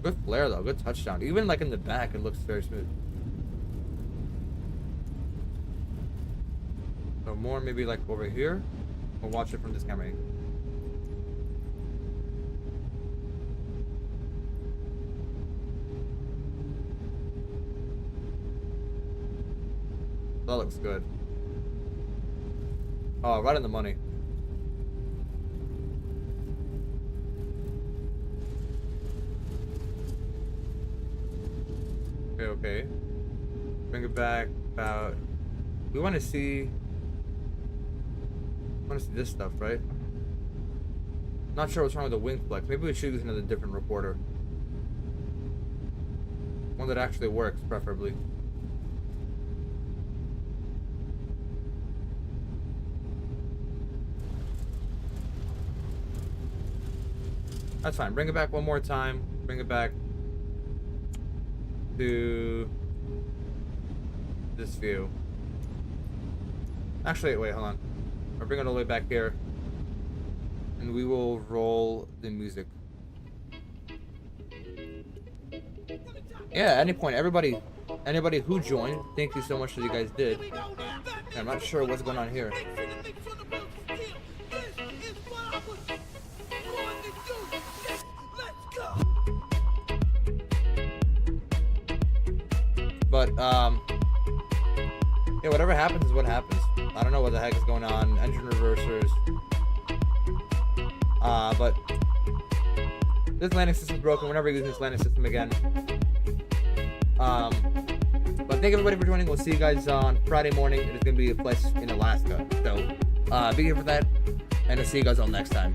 Good flare though, good touchdown. Even like in the back, it looks very smooth. So more maybe like over here. We'll watch it from this camera. That looks good. Oh, right in the money. Okay. Bring it back about. We want to see. This stuff, right? Not sure what's wrong with the wing flex. Maybe we should use another different reporter. One that actually works, preferably. That's fine. Bring it back one more time. Bring it back to this view. Actually, wait, hold on. I'll bring it all the way back here. And we will roll the music. Yeah, at any point, anybody who joined, thank you so much that you guys did. And I'm not sure what's going on here. But, yeah, whatever happens is what happens. I don't know what the heck is going on. Engine reversers. But this landing system is broken. We're never using this landing system again. But thank everybody for joining. We'll see you guys on Friday morning. It is going to be a place in Alaska. So, be here for that. And I'll see you guys all next time.